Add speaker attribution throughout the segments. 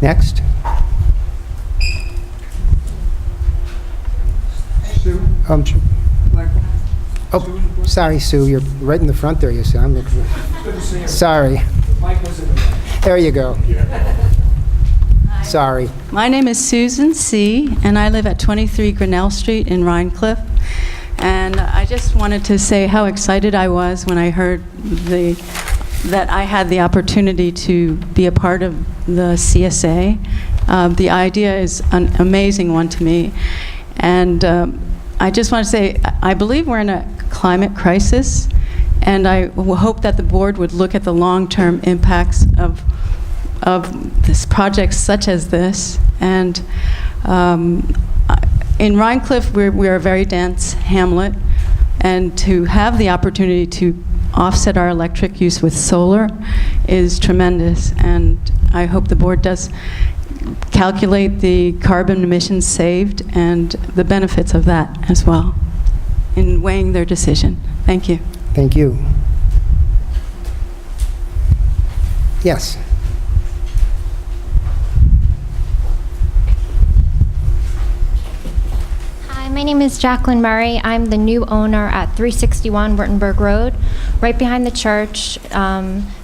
Speaker 1: Next.
Speaker 2: Sue? Michael?
Speaker 1: Oh, sorry, Sue, you're right in the front there, you see. I'm looking.
Speaker 2: Good to see you.
Speaker 1: Sorry.
Speaker 2: Mike was in the back.
Speaker 1: There you go. Sorry.
Speaker 3: My name is Susan C., and I live at 23 Grinnell Street in Rhinecliff. And I just wanted to say how excited I was when I heard that I had the opportunity to be a part of the CSA. The idea is an amazing one to me. And I just want to say, I believe we're in a climate crisis, and I hope that the board would look at the long-term impacts of this project such as this. And in Rhinecliff, we're a very dense hamlet, and to have the opportunity to offset our electric use with solar is tremendous. And I hope the board does calculate the carbon emissions saved and the benefits of that as well in weighing their decision. Thank you.
Speaker 1: Thank you. Yes.
Speaker 4: Hi, my name is Jacqueline Murray. I'm the new owner at 361 Wurtemberg Road, right behind the church,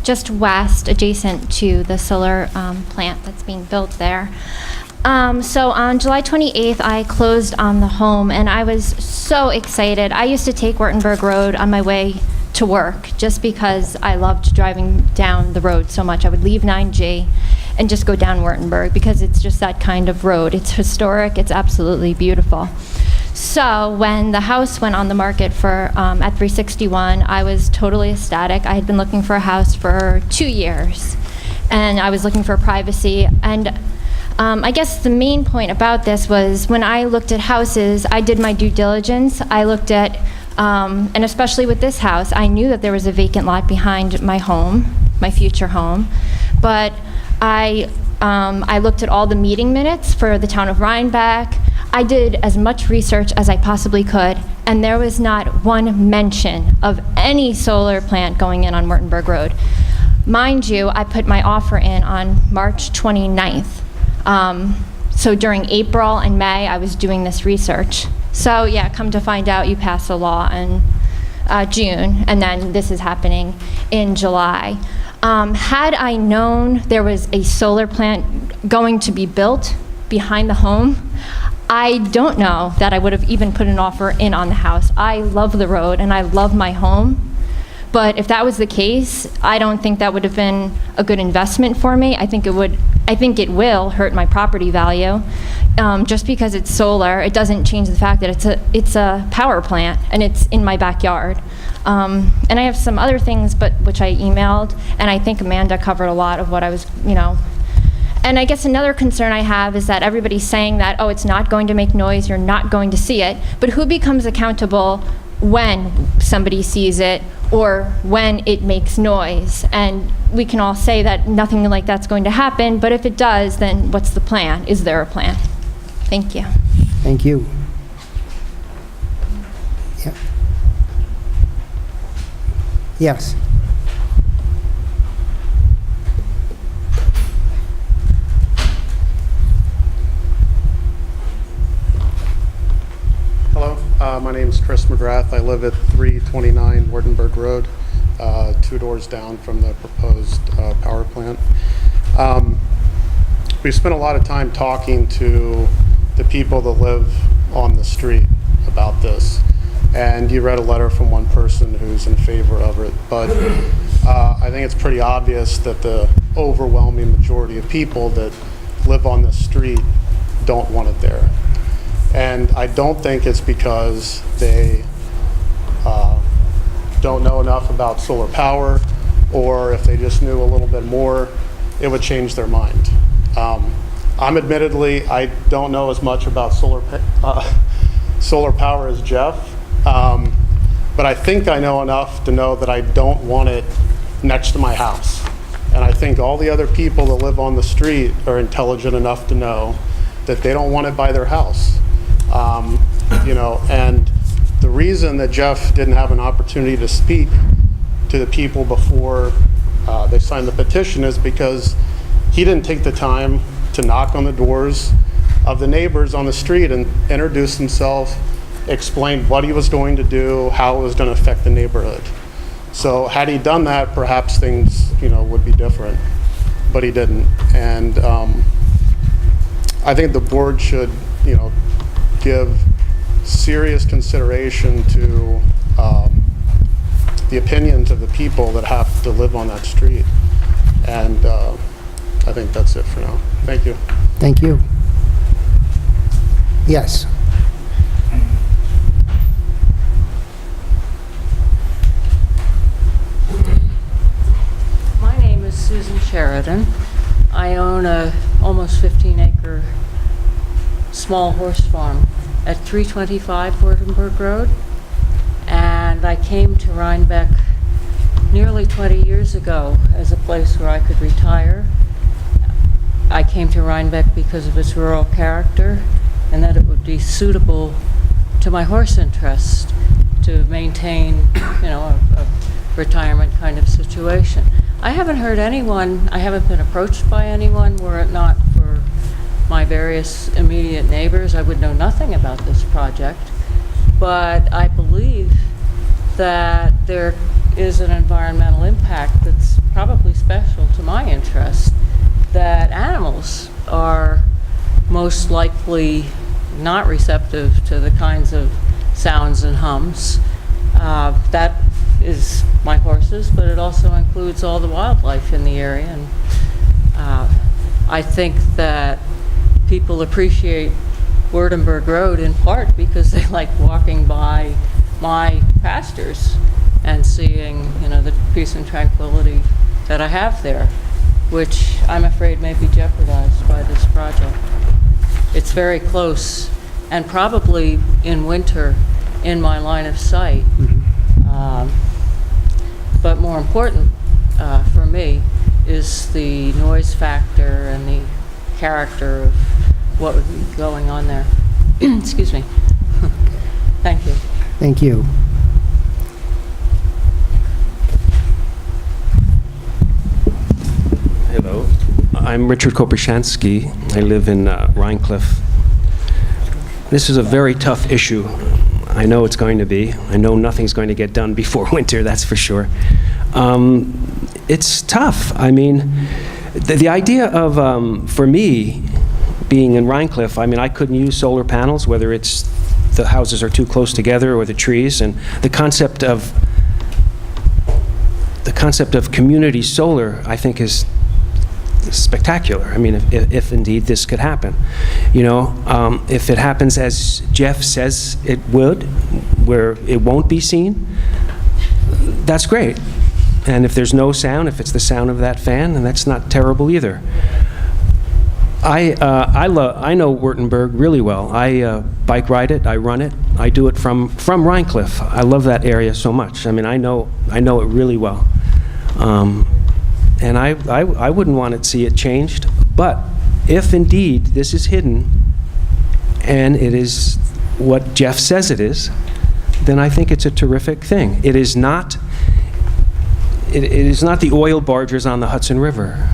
Speaker 4: just west, adjacent to the solar plant that's being built there. So on July 28th, I closed on the home, and I was so excited. I used to take Wurtemberg Road on my way to work just because I loved driving down the road so much. I would leave 9G and just go down Wurtemberg because it's just that kind of road. It's historic. It's absolutely beautiful. So when the house went on the market for at 361, I was totally ecstatic. I had been looking for a house for 2 years, and I was looking for privacy. And I guess the main point about this was when I looked at houses, I did my due diligence. I looked at, and especially with this house, I knew that there was a vacant lot behind my home, my future home, but I looked at all the meeting minutes for the town of Rhinebeck. I did as much research as I possibly could, and there was not one mention of any solar plant going in on Wurtemberg Road. Mind you, I put my offer in on March 29th. So during April and May, I was doing this research. So yeah, come to find out, you passed a law in June, and then this is happening in July. Had I known there was a solar plant going to be built behind the home, I don't know that I would have even put an offer in on the house. I love the road and I love my home, but if that was the case, I don't think that would have been a good investment for me. I think it will hurt my property value. Just because it's solar, it doesn't change the fact that it's a power plant and it's in my backyard. And I have some other things, which I emailed, and I think Amanda covered a lot of what I was, And I guess another concern I have is that everybody's saying that, oh, it's not going to make noise, you're not going to see it, but who becomes accountable when somebody sees it or when it makes noise? And we can all say that nothing like that's going to happen, but if it does, then what's the plan? Is there a plan? Thank you.
Speaker 1: Thank you. Yeah. Yes.
Speaker 5: Hello, my name is Chris McGrath. I live at 329 Wurtemberg Road, 2 doors down from the proposed power plant. We spent a lot of time talking to the people that live on the street about this, and you read a letter from one person who's in favor of it, but I think it's pretty obvious that the overwhelming majority of people that live on the street don't want it there. And I don't think it's because they don't know enough about solar power, or if they just knew a little bit more, it would change their mind. I don't know as much about solar power as Jeff, but I think I know enough to know that I don't want it next to my house. And I think all the other people that live on the street are intelligent enough to know that they don't want it by their house. And the reason that Jeff didn't have an opportunity to speak to the people before they signed the petition is because he didn't take the time to knock on the doors of the neighbors on the street and introduce himself, explain what he was going to do, how it was going to affect the neighborhood. So had he done that, perhaps things, would be different, but he didn't. And I think the board should, give serious consideration to the opinions of the people that have to live on that street. And I think that's it for now. Thank you.
Speaker 1: Thank you. Yes.
Speaker 6: My name is Susan Sheridan. I own a almost 15-acre small horse farm at 325 Wurtemberg Road. And I came to Rhinebeck nearly 20 years ago as a place where I could retire. I came to Rhinebeck because of its rural character and that it would be suitable to my horse interest to maintain, a retirement kind of situation. I haven't heard anyone, I haven't been approached by anyone, were it not for my various immediate neighbors, I would know nothing about this project. But I believe that there is an environmental impact that's probably special to my interest, that animals are most likely not receptive to the kinds of sounds and hums. That is my horses, but it also includes all the wildlife in the area. And I think that people appreciate Wurtemberg Road in part because they like walking by my pastures and seeing, the peace and tranquility that I have there, which I'm afraid may be jeopardized by this project. It's very close and probably in winter in my line of sight. But more important for me is the noise factor and the character of what would be going on there. Excuse me. Thank you.
Speaker 1: Thank you.
Speaker 7: Hello, I'm Richard Koprishansky. I live in Rhinecliff. This is a very tough issue. I know it's going to be. I know nothing's going to get done before winter, that's for sure. It's tough. I mean, the idea of, for me, being in Rhinecliff, I couldn't use solar panels, whether it's the houses are too close together or the trees, and the concept of community solar, I think, is spectacular. If indeed this could happen, if it happens as Jeff says it would, where it won't be seen, that's great. And if there's no sound, if it's the sound of that fan, then that's not terrible either. I know Wurtemberg really well. I bike ride it, I run it, I do it from Rhinecliff. I love that area so much. I know it really well. And I wouldn't want to see it changed, but if indeed this is hidden and it is what Jeff says it is, then I think it's a terrific thing. It is not the oil barges on the Hudson River.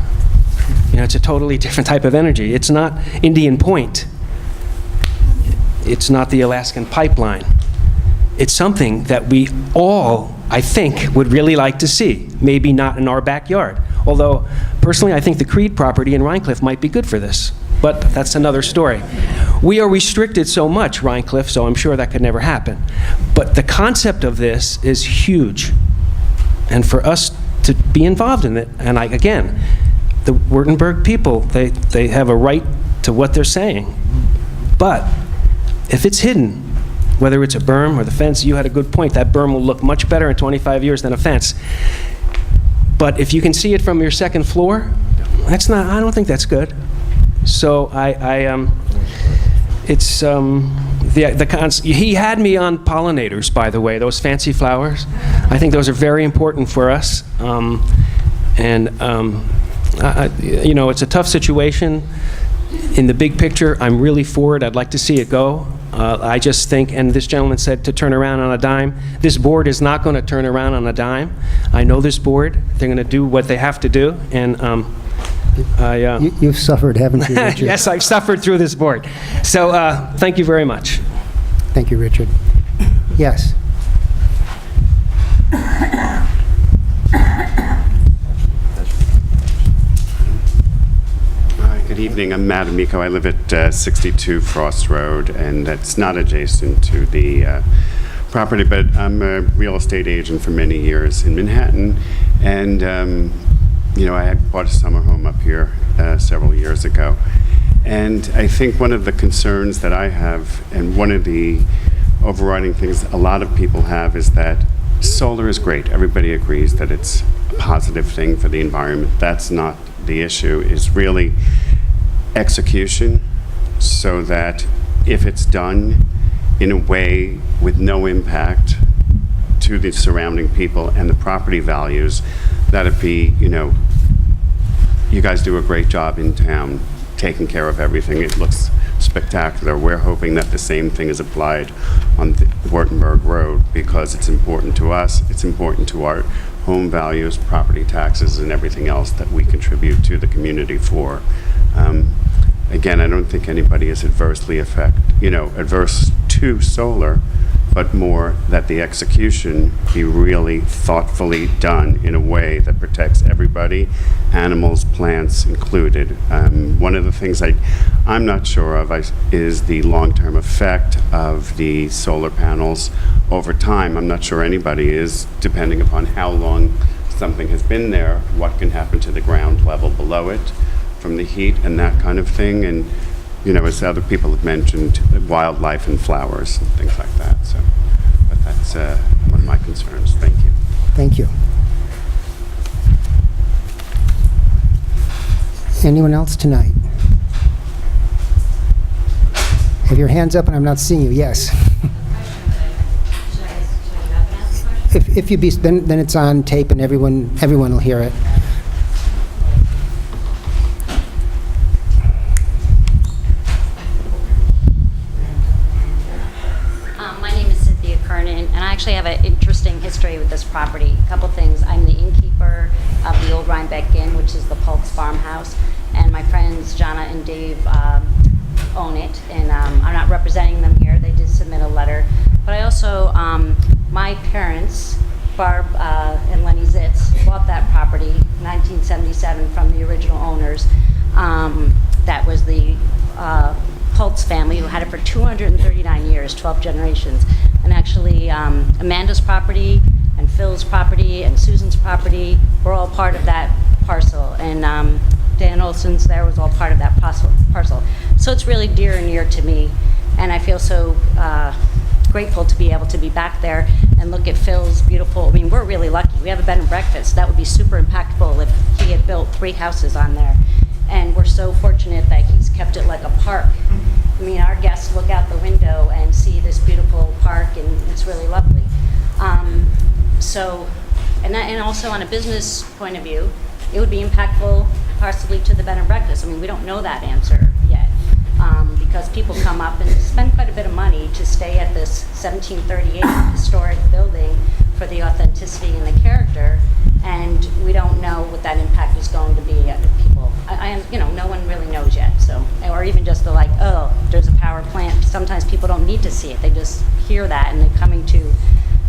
Speaker 7: It's a totally different type of energy. It's not Indian Point. It's not the Alaskan pipeline. It's something that we all, I think, would really like to see. Maybe not in our backyard. Although, personally, I think the Creed property in Rhinecliff might be good for this. But that's another story. We are restricted so much, Rhinecliff, so I'm sure that could never happen. But the concept of this is huge. And for us to be involved in it, and again, the Wurtemberg people, they have a right to what they're saying. But if it's hidden, whether it's a berm or the fence, you had a good point, that berm will look much better in 25 years than a fence. But if you can see it from your second floor, I don't think that's good. So he had me on pollinators, by the way, those fancy flowers. I think those are very important for us. It's a tough situation. In the big picture, I'm really for it. I'd like to see it go. I just think, and this gentleman said to turn around on a dime. This board is not going to turn around on a dime. I know this board. They're going to do what they have to do, and
Speaker 1: You've suffered, haven't you, Richard?
Speaker 7: Yes, I've suffered through this board. So thank you very much.
Speaker 1: Thank you, Richard. Yes.
Speaker 8: Good evening. I'm Matt Amico. I live at 62 Frost Road, and that's not adjacent to the property, but I'm a real estate agent for many years in Manhattan. And, I had bought a summer home up here several years ago. And I think one of the concerns that I have, and one of the overriding things a lot of people have, is that solar is great. Everybody agrees that it's a positive thing for the environment. That's not the issue. It's really execution, so that if it's done in a way with no impact to the surrounding people and the property values, that it be, you guys do a great job in town taking care of everything. It looks spectacular. We're hoping that the same thing is applied on the Wurtemberg Road, because it's important to us, it's important to our home values, property taxes, and everything else that we contribute to the community for. Again, I don't think anybody is adverse to solar, but more that the execution be really thoughtfully done in a way that protects everybody, animals, plants included. One of the things I'm not sure of is the long-term effect of the solar panels over time. I'm not sure anybody is, depending upon how long something has been there, what can happen to the ground level below it from the heat and that kind of thing. And, as other people have mentioned, wildlife and flowers and things like that. So, but that's one of my concerns. Thank you.
Speaker 1: Thank you. Anyone else tonight? Have your hands up and I'm not seeing you. Yes. If you be, then it's on tape and everyone will hear it.
Speaker 9: I actually have an interesting history with this property. A couple things. I'm the innkeeper of the old Rhinebeck Inn, which is the Pultz farmhouse, and my friends Jana and Dave own it, and I'm not representing them here. They did submit a letter. But I also, my parents, Barb and Lenny Zitz, bought that property in 1977 from the original owners. That was the Pultz family, who had it for 239 years, 12 generations. And actually, Amanda's property and Phil's property and Susan's property were all part of that parcel. And Dan Olson's there was all part of that parcel. So it's really dear and near to me. And I feel so grateful to be able to be back there and look at Phil's beautiful, we're really lucky. We have a bed and breakfast. That would be super impactful if he had built 3 houses on there. And we're so fortunate that he's kept it like a park. Our guests look out the window and see this beautiful park, and it's really lovely. And also on a business point of view, it would be impactful possibly to the bed and breakfast. We don't know that answer yet, because people come up and spend quite a bit of money to stay at this 1738 historic building for the authenticity and the character, and we don't know what that impact is going to be at the people. No one really knows yet. So, or even just there's a power plant. Sometimes people don't need to see it. They just hear that and they're coming to.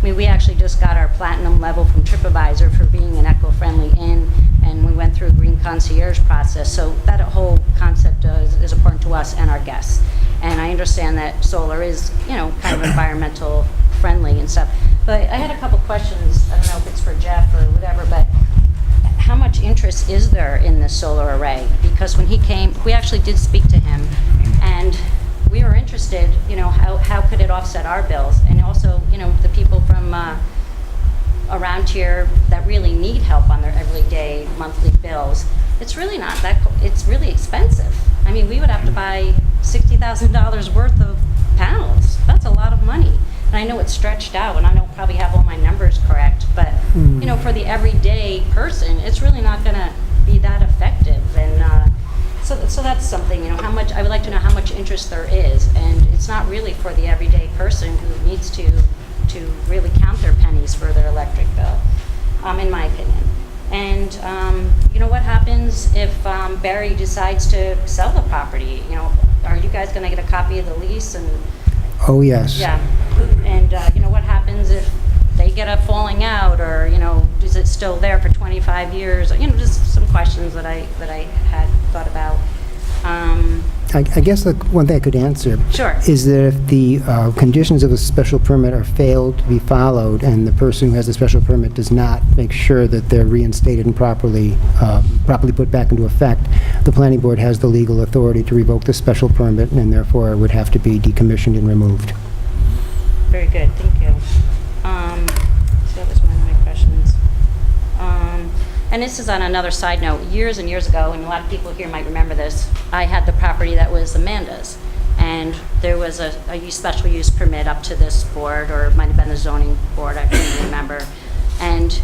Speaker 9: We actually just got our platinum level from TripAdvisor for being an eco-friendly inn, and we went through a green concierge process. So that whole concept is important to us and our guests. And I understand that solar is, kind of environmental friendly and stuff. But I had a couple questions. I don't know if it's for Jeff or whatever, but how much interest is there in this solar array? Because when he came, we actually did speak to him, and we were interested, how could it offset our bills? And also, the people from around here that really need help on their everyday monthly bills. It's really not that, it's really expensive. We would have to buy $60,000 worth of panels. That's a lot of money. And I know it's stretched out, and I don't probably have all my numbers correct, but for the everyday person, it's really not going to be that effective. And so that's something. How much I would like to know how much interest there is, and it's not really for the everyday person who needs to really count their pennies for their electric bill, in my opinion. And, what happens if Barry decides to sell the property? Are you guys going to get a copy of the lease? And
Speaker 1: Oh, yes.
Speaker 9: yeah, and what happens if they get a falling out, or is it still there for 25 years? Just some questions that I had thought about.
Speaker 1: I guess the one thing I could answer
Speaker 9: Sure.
Speaker 1: is that if the conditions of a special permit are failed to be followed, and the person who has the special permit does not make sure that they're reinstated and properly put back into effect, the planning board has the legal authority to revoke the special permit, and therefore it would have to be decommissioned and removed.
Speaker 9: Very good, thank you. So that was one of my questions. And this is on another side note. Years and years ago, and a lot of people here might remember this, I had the property that was Amanda's. And there was a special use permit up to this board, or it might have been the zoning board, I can't remember. And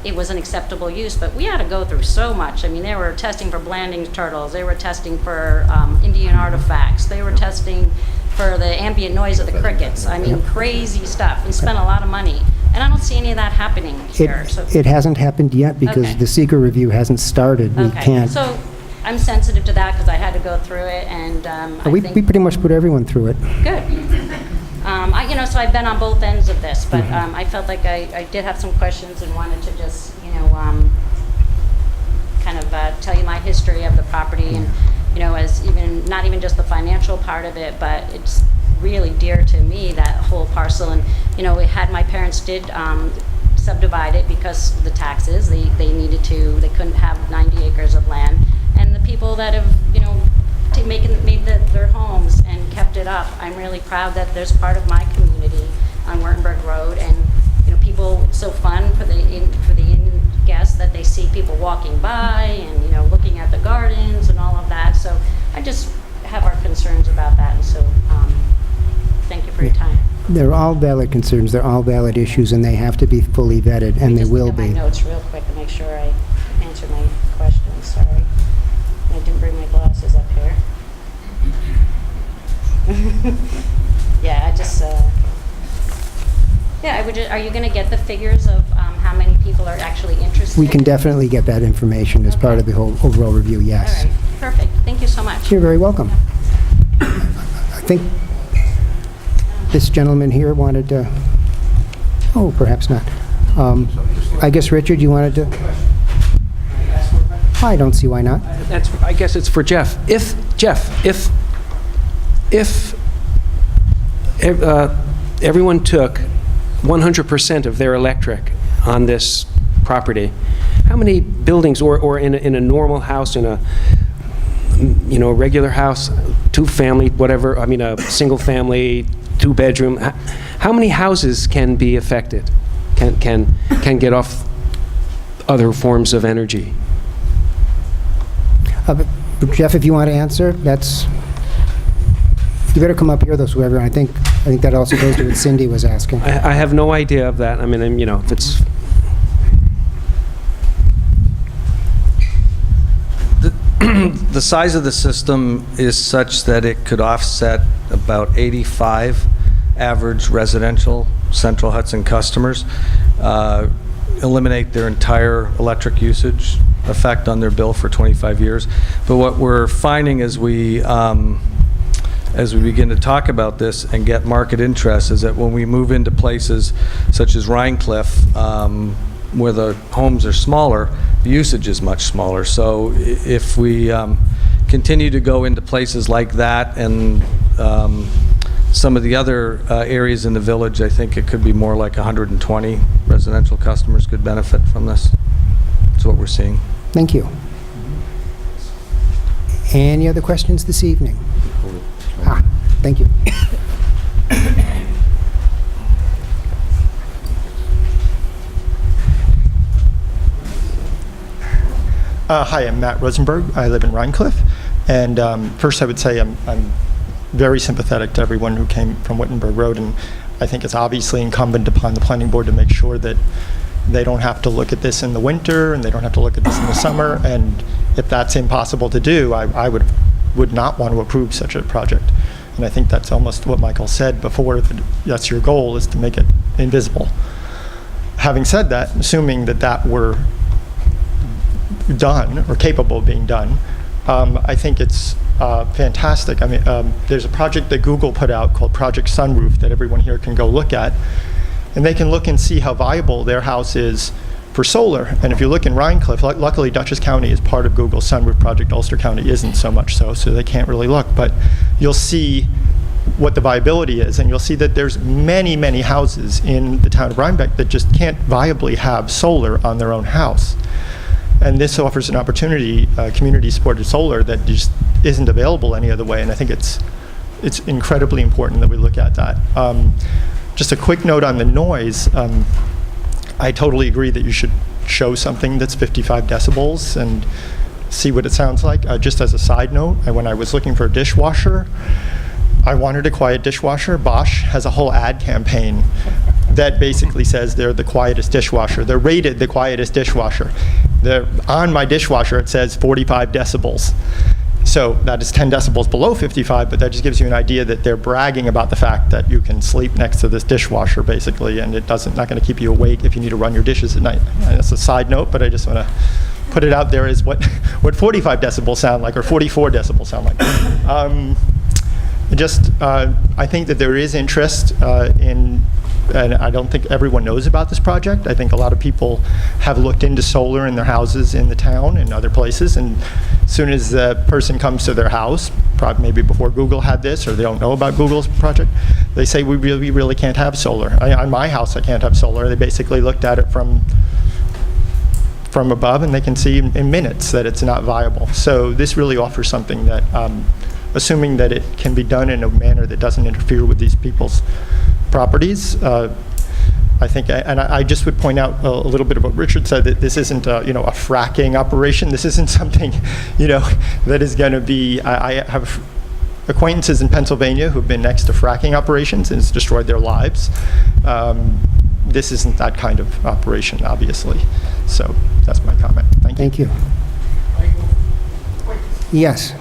Speaker 9: it was an acceptable use, but we had to go through so much. I mean, they were testing for blanding turtles, they were testing for Indian artifacts, they were testing for the ambient noise of the crickets. I mean, crazy stuff, and spent a lot of money. And I don't see any of that happening here. So
Speaker 1: It hasn't happened yet because
Speaker 9: Okay.
Speaker 1: the seeker review hasn't started. We
Speaker 9: okay,
Speaker 1: can't.
Speaker 9: so I'm sensitive to that because I had to go through it, and I
Speaker 1: We
Speaker 9: think
Speaker 1: pretty much put everyone through it.
Speaker 9: good. So I've been on both ends of this, but I felt like I did have some questions and wanted to just, kind of tell you my history of the property, and, as even, not even just the financial part of it, but it's really dear to me, that whole parcel. And, we had, my parents did subdivide it because of the taxes. They needed to, they couldn't have 90 acres of land. And the people that have, made their homes and kept it up, I'm really proud that there's part of my community on Wurtemberg Road. And, people, it's so fun for the guests that they see people walking by and, looking at the gardens and all of that. So I just have our concerns about that. And so thank you for your time.
Speaker 1: They're all valid concerns, they're all valid issues, and they have to be fully vetted, and they will
Speaker 9: Just look
Speaker 1: be.
Speaker 9: at my notes real quick to make sure I answer my questions, sorry. I didn't bring my glasses up here. Yeah, I just, are you going to get the figures of how many people are actually interested?
Speaker 1: We can definitely get that information as part of the whole overall review,
Speaker 9: All
Speaker 1: yes.
Speaker 9: right, perfect. Thank you so much.
Speaker 1: You're very welcome. I think this gentleman here wanted to, oh, perhaps not. I guess, Richard, you wanted to? I don't see why not.
Speaker 7: I guess it's for Jeff. If everyone took 100% of their electric on this property, how many buildings, or in a normal house, in a regular house, two-family, whatever, a single-family, two-bedroom, how many houses can be affected, can get off other forms of energy?
Speaker 1: Jeff, if you want to answer, you better come up here, though, so everyone, I think that also goes to what Cindy was asking.
Speaker 7: I have no idea of that. If it's...
Speaker 10: The size of the system is such that it could offset about 85 average residential Central Hudson customers, eliminate their entire electric usage effect on their bill for 25 years. But what we're finding as we begin to talk about this and get market interest is that when we move into places such as Rhinecliff, where the homes are smaller, the usage is much smaller. So if we continue to go into places like that and some of the other areas in the village, I think it could be more like 120 residential customers could benefit from this. That's what we're seeing.
Speaker 1: Thank you. Any other questions this evening? Thank you.
Speaker 11: Hi, I'm Matt Rosenberg. I live in Rhinecliff. And first I would say I'm very sympathetic to everyone who came from Wittenberg Road, and I think it's obviously incumbent upon the planning board to make sure that they don't have to look at this in the winter and they don't have to look at this in the summer, and if that's impossible to do, I would not want to approve such a project. And I think that's almost what Michael said before, that that's your goal, is to make it invisible. Having said that, assuming that that were done or capable of being done, I think it's fantastic. I mean, there's a project that Google put out called Project Sunroof that everyone here can go look at, and they can look and see how viable their house is for solar. And if you look in Rhinecliff, luckily Dutchess County is part of Google's Sunroof project. Ulster County isn't so much so they can't really look. But you'll see what the viability is, and you'll see that there's many, many houses in the town of Rhinebeck that just can't viably have solar on their own house. And this offers an opportunity, community-supported solar, that just isn't available any other way, and I think it's incredibly important that we look at that. Just a quick note on the noise. I totally agree that you should show something that's 55 decibels and see what it sounds like. Just as a side note, when I was looking for a dishwasher, I wanted a quiet dishwasher. Bosch has a whole ad campaign that basically says they're the quietest dishwasher. They're rated the quietest dishwasher. On my dishwasher, it says 45 decibels. So that is 10 decibels below 55, but that just gives you an idea that they're bragging about the fact that you can sleep next to this dishwasher, basically, and not going to keep you awake if you need to run your dishes at night. That's a side note, but I just want to put it out there as what 45 decibels sound like, or 44 decibels sound like. I think that there is interest and I don't think everyone knows about this project. I think a lot of people have looked into solar in their houses in the town and other places, and as soon as the person comes to their house, probably maybe before Google had this, or they don't know about Google's project, they say, we really can't have solar. On my house, I can't have solar. They basically looked at it from above, and they can see in minutes that it's not viable. So this really offers something that, assuming that it can be done in a manner that doesn't interfere with these people's properties, I think, and I just would point out a little bit of what Richard said, that this isn't a fracking operation. This isn't something, that is going to be, I have acquaintances in Pennsylvania who've been next to fracking operations, and it's destroyed their lives. This isn't that kind of operation, obviously. So that's my comment. Thank you.
Speaker 1: Thank you. Yes.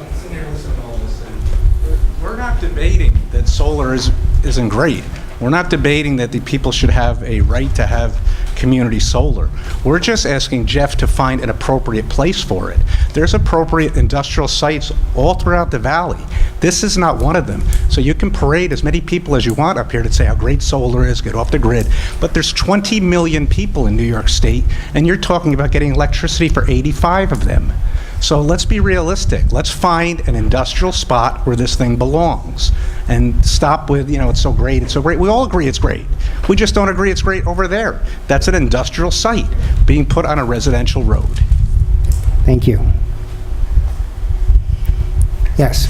Speaker 12: We're not debating that solar isn't great. We're not debating that the people should have a right to have community solar. We're just asking Jeff to find an appropriate place for it. There's appropriate industrial sites all throughout the valley. This is not one of them. So you can parade as many people as you want up here to say how great solar is, get off the grid, but there's 20 million people in New York State, and you're talking about getting electricity for 85 of them. So let's be realistic. Let's find an industrial spot where this thing belongs and stop with, it's so great, it's so great. We all agree it's great. We just don't agree it's great over there. That's an industrial site being put on a residential road.
Speaker 1: Thank you. Yes.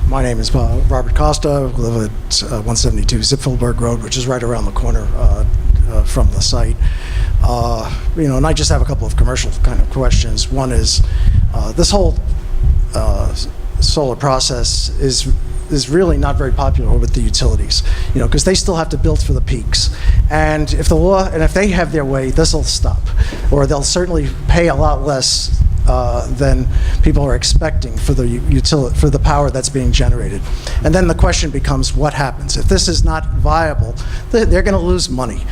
Speaker 13: My name is Robert Costa. I live at 172 Zipfelberg Road, which is right around the corner from the site. And I just have a couple of commercial kind of questions. One is, this whole solar process is really not very popular with the utilities, because they still have to build for the peaks. And if they have their way, this will stop, or they'll certainly pay a lot less than people are expecting for the power that's being generated. And then the question becomes, what happens? If this is not viable, they're going to lose money.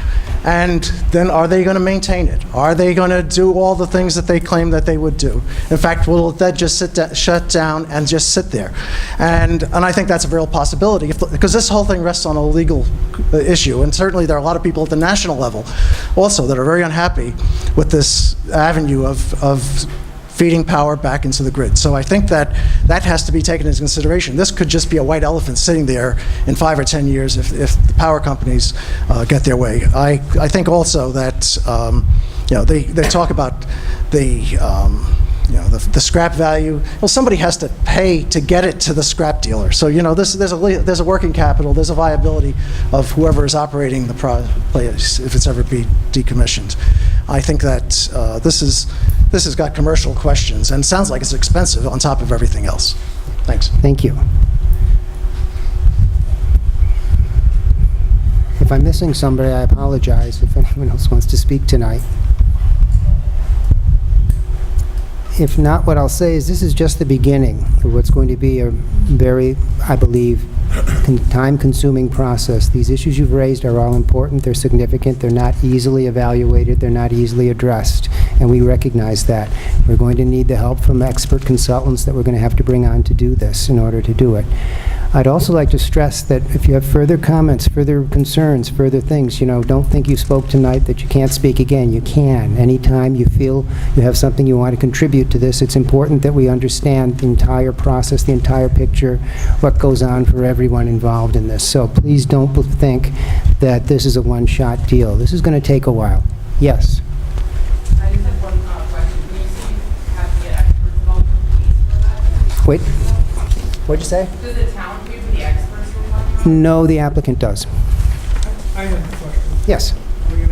Speaker 13: And then are they going to maintain it? Are they going to do all the things that they claim that they would do? In fact, will that just shut down and just sit there? And I think that's a real possibility, because this whole thing rests on a legal issue, and certainly there are a lot of people at the national level also that are very unhappy with this avenue of feeding power back into the grid. So I think that has to be taken into consideration. This could just be a white elephant sitting there in 5 or 10 years if the power companies get their way. I think also that they talk about the scrap value. Well, somebody has to pay to get it to the scrap dealer. So there's a working capital, there's a viability of whoever is operating the place if it's ever be decommissioned. I think that this has got commercial questions, and sounds like it's expensive on top of everything else. Thanks.
Speaker 1: Thank you. If I'm missing somebody, I apologize if anyone else wants to speak tonight. If not, what I'll say is this is just the beginning of what's going to be a very, I believe, time-consuming process. These issues you've raised are all important, they're significant, they're not easily evaluated, they're not easily addressed, and we recognize that. We're going to need the help from expert consultants that we're going to have to bring on to do this in order to do it. I'd also like to stress that if you have further comments, further concerns, further things, don't think you spoke tonight that you can't speak again. You can. Anytime you feel you have something you want to contribute to this, it's important that we understand the entire process, the entire picture, what goes on for everyone involved in this. So please don't think that this is a one-shot deal. This is going to take a while. Yes?
Speaker 14: I just have one question. When you say you have to get experts involved for
Speaker 1: Wait. What'd you say?
Speaker 14: Does the town pay for the experts we're talking about?
Speaker 1: No, the applicant does.
Speaker 2: I have a question.
Speaker 1: Yes.
Speaker 2: Is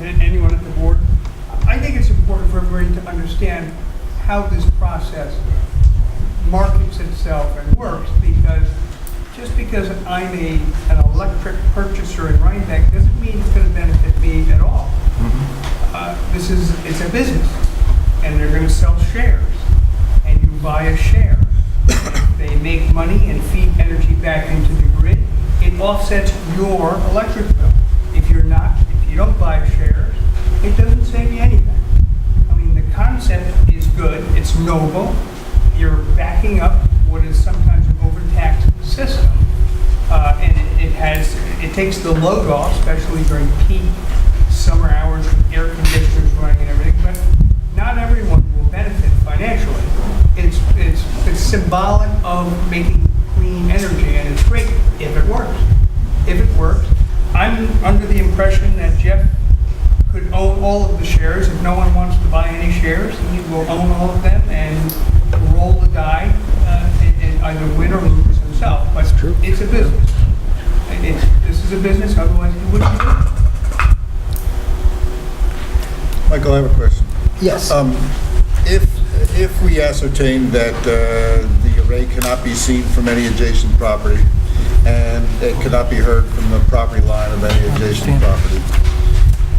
Speaker 2: anyone at the board? I think it's important for everybody to understand how this process markets itself and works, because just because I'm an electric purchaser in Rhinebeck doesn't mean it's going to benefit me at all. It's a business, and they're going to sell shares, and you buy a share. They make money and feed energy back into the grid. It offsets your electric bill. If you don't buy shares, it doesn't save you anything. I mean, the concept is good. It's noble. You're backing up what is sometimes an overtaxed system, and it takes the load off, especially during peak summer hours with air conditioners running and everything. But not everyone will benefit financially. It's symbolic of making clean energy, and it's great if it works. If it works, I'm under the impression that Jeff could own all of the shares. If no one wants to buy any shares, he will own all of them and roll the die and either win or lose himself. But it's a business. This is a business, otherwise he wouldn't do it.
Speaker 15: Michael, I have a question.
Speaker 1: Yes.
Speaker 15: If we ascertain that the array cannot be seen from any adjacent property and it cannot be heard from the property line of any adjacent property,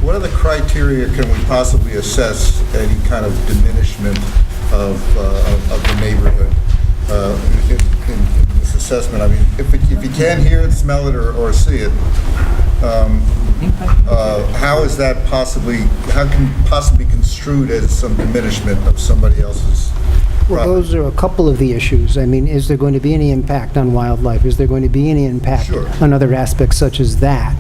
Speaker 15: what are the criteria can we possibly assess any kind of diminishment of the neighborhood in this assessment? I mean, if you can't hear it, smell it, or see it, how can possibly construed as some diminishment of somebody else's property?
Speaker 1: Well, those are a couple of the issues. I mean, is there going to be any impact on wildlife? Is there going to be any impact on other aspects such as that?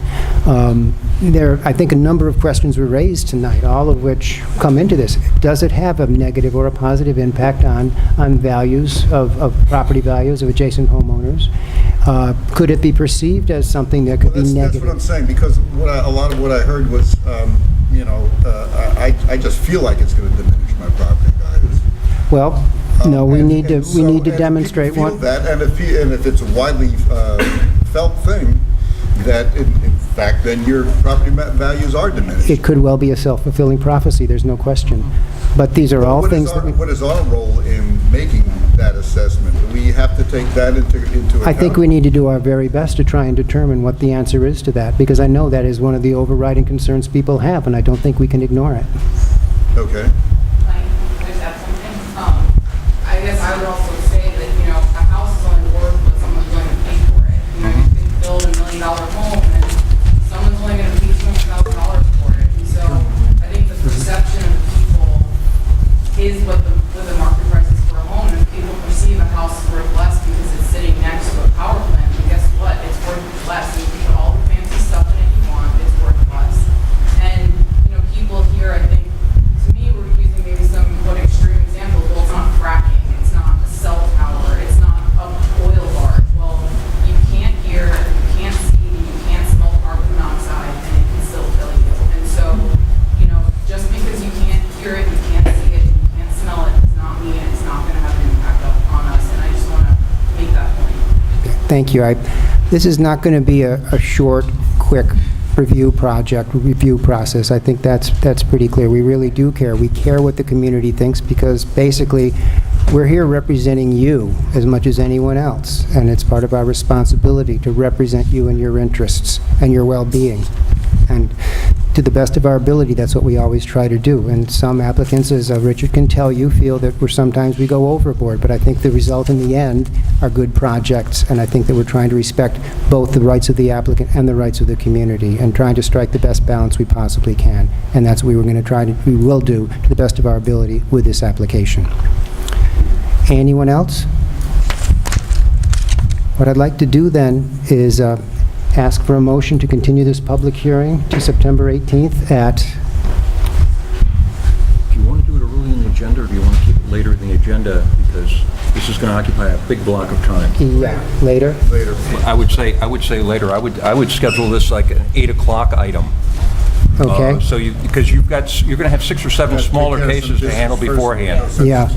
Speaker 1: I think a number of questions were raised tonight, all of which come into this. Does it have a negative or a positive impact on values of property values of adjacent homeowners? Could it be perceived as something that could be negative?
Speaker 15: That's what I'm saying, because a lot of what I heard was, I just feel like it's going to diminish my property values.
Speaker 1: Well, no, we need to demonstrate
Speaker 15: feel
Speaker 1: one.
Speaker 15: that, and if it's a widely felt thing, that in fact then your property values are diminished.
Speaker 1: It could well be a self-fulfilling prophecy. There's no question. But these are all things that
Speaker 15: what is our role in making that assessment? Do we have to take that into account?
Speaker 1: I think we need to do our very best to try and determine what the answer is to that, because I know that is one of the overriding concerns people have, and I don't think we can ignore it.
Speaker 15: Okay.
Speaker 14: I just have something. I guess I would also say that, a house is only worth what someone's going to pay for it. You could build $1 million home and someone's only going to pay $200,000 for it. And so I think the perception of people is what the market price is for a home. And if people perceive a house is worth less because it's sitting next to a power plant, then guess what? It's worth less. And you can put all the fancy stuff in it you want, it's worth less. And, people here, I think, to me, we're using maybe some extreme examples. Well, it's not fracking, it's not a cell tower, it's not a oil barge. Well, you can't hear, you can't see, you can't smell carbon monoxide, and it can still kill you. And so, just because you can't hear it, you can't see it, you can't smell it, does not mean it's not going to have an impact on us. And I just want to make that point.
Speaker 1: Thank you. This is not going to be a short, quick review process. I think that's pretty clear. We really do care. We care what the community thinks, because basically we're here representing you as much as anyone else, and it's part of our responsibility to represent you and your interests and your well-being. And to the best of our ability, that's what we always try to do. And some applicants, as Richard can tell you, feel that sometimes we go overboard, but I think the result in the end are good projects, and I think that we're trying to respect both the rights of the applicant and the rights of the community, and trying to strike the best balance we possibly can. And that's what we will do to the best of our ability with this application. Anyone else? What I'd like to do then is ask for a motion to continue this public hearing to September 18th at...
Speaker 16: Do you want to do it early in the agenda, or do you want to keep it later in the agenda? Because this is going to occupy a big block of time.
Speaker 1: Yeah, later?
Speaker 15: Later.
Speaker 16: I would say later. I would schedule this like an 8 o'clock item.
Speaker 1: Okay.
Speaker 16: Because you're going to have 6 or 7 smaller cases to handle beforehand.
Speaker 1: Yeah.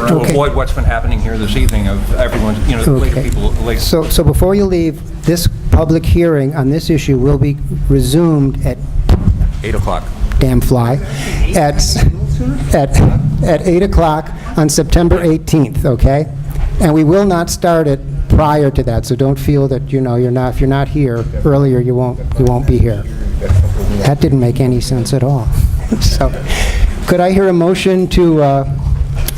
Speaker 16: To avoid what's been happening here this evening of everyone, later people late.
Speaker 1: So before you leave, this public hearing on this issue will be resumed at...
Speaker 16: 8 o'clock.
Speaker 1: Damn fly. At 8 o'clock on September 18th, okay? And we will not start it prior to that, so don't feel that, if you're not here earlier, you won't be here. That didn't make any sense at all. So, could I hear a motion to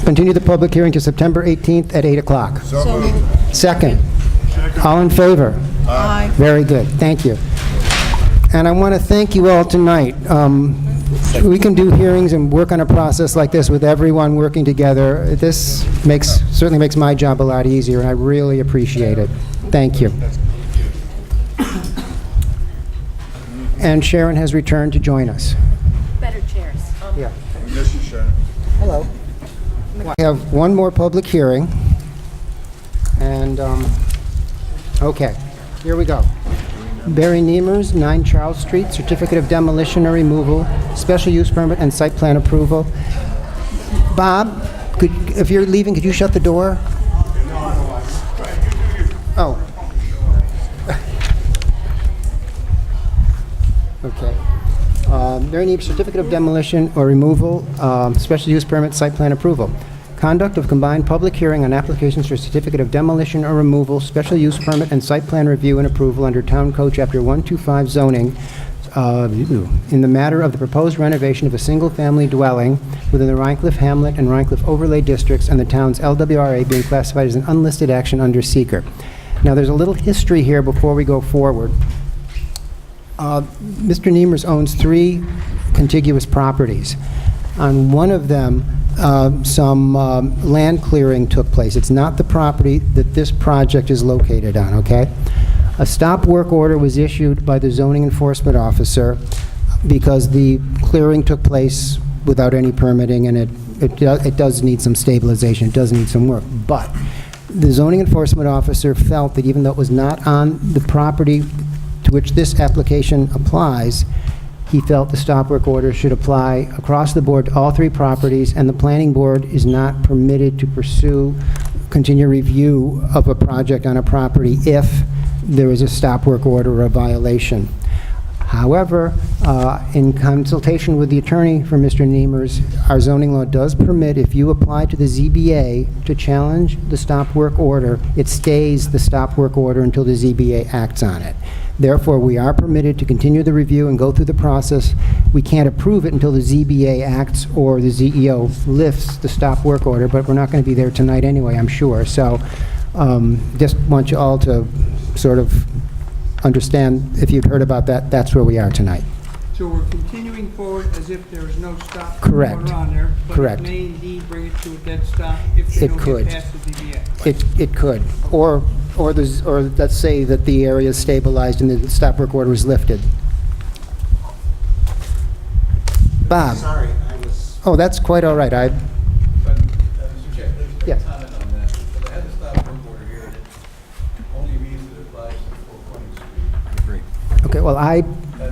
Speaker 1: continue the public hearing to September 18th at 8 o'clock?
Speaker 15: So moved.
Speaker 1: Second. All in favor?
Speaker 15: Aye.
Speaker 1: Very good. Thank you. And I want to thank you all tonight. We can do hearings and work on a process like this with everyone working together. This certainly makes my job a lot easier, and I really appreciate it. Thank you. And Sharon has returned to join us.
Speaker 9: Better chairs.
Speaker 1: Yeah.
Speaker 15: Miss you, Sharon.
Speaker 1: Hello. We have one more public hearing, and, okay, here we go. Barry Nemers, 9 Charles Street, certificate of demolition or removal, special use permit and site plan approval. Bob, if you're leaving, could you shut the door? Oh. Okay. Barry Nemers, certificate of demolition or removal, special use permit, site plan approval. Conduct of combined public hearing on applications for certificate of demolition or removal, special use permit, and site plan review and approval under Town Code Chapter 125 zoning in the matter of the proposed renovation of a single-family dwelling within the Rhinecliff Hamlet and Rhinecliff Overlay Districts and the town's LWRA being classified as an unlisted action under seeker. Now, there's a little history here before we go forward. Mr. Nemers owns 3 contiguous properties. On one of them, some land clearing took place. It's not the property that this project is located on, okay? A stop work order was issued by the zoning enforcement officer because the clearing took place without any permitting, and it does need some stabilization, it does need some work. But the zoning enforcement officer felt that even though it was not on the property to which this application applies, he felt the stop work order should apply across the board to all 3 properties, and the planning board is not permitted to pursue continued review of a project on a property if there is a stop work order or a violation. However, in consultation with the attorney for Mr. Nemers, our zoning law does permit, if you apply to the ZBA to challenge the stop work order, it stays the stop work order until the ZBA acts on it. Therefore, we are permitted to continue the review and go through the process. We can't approve it until the ZBA acts or the ZEO lifts the stop work order, but we're not going to be there tonight anyway, I'm sure. So just want you all to sort of understand, if you've heard about that, that's where we are tonight.
Speaker 2: So we're continuing forward as if there is no stop
Speaker 1: Correct.
Speaker 2: order on there, but
Speaker 1: Correct.
Speaker 2: it may indeed bring it to a dead stop if they
Speaker 1: It
Speaker 2: don't
Speaker 1: could.
Speaker 2: get past the ZBA.
Speaker 1: It could. Or let's say that the area is stabilized and the stop work order is lifted. Bob?
Speaker 12: Sorry, I was...
Speaker 1: Oh, that's quite all right.
Speaker 12: But, Mr. Chair, there's
Speaker 1: Yeah.
Speaker 12: a comment on that. But I had the stop work order here, and it only reads that it applies to 420 Street.
Speaker 16: Agree.
Speaker 1: Okay, well,
Speaker 12: And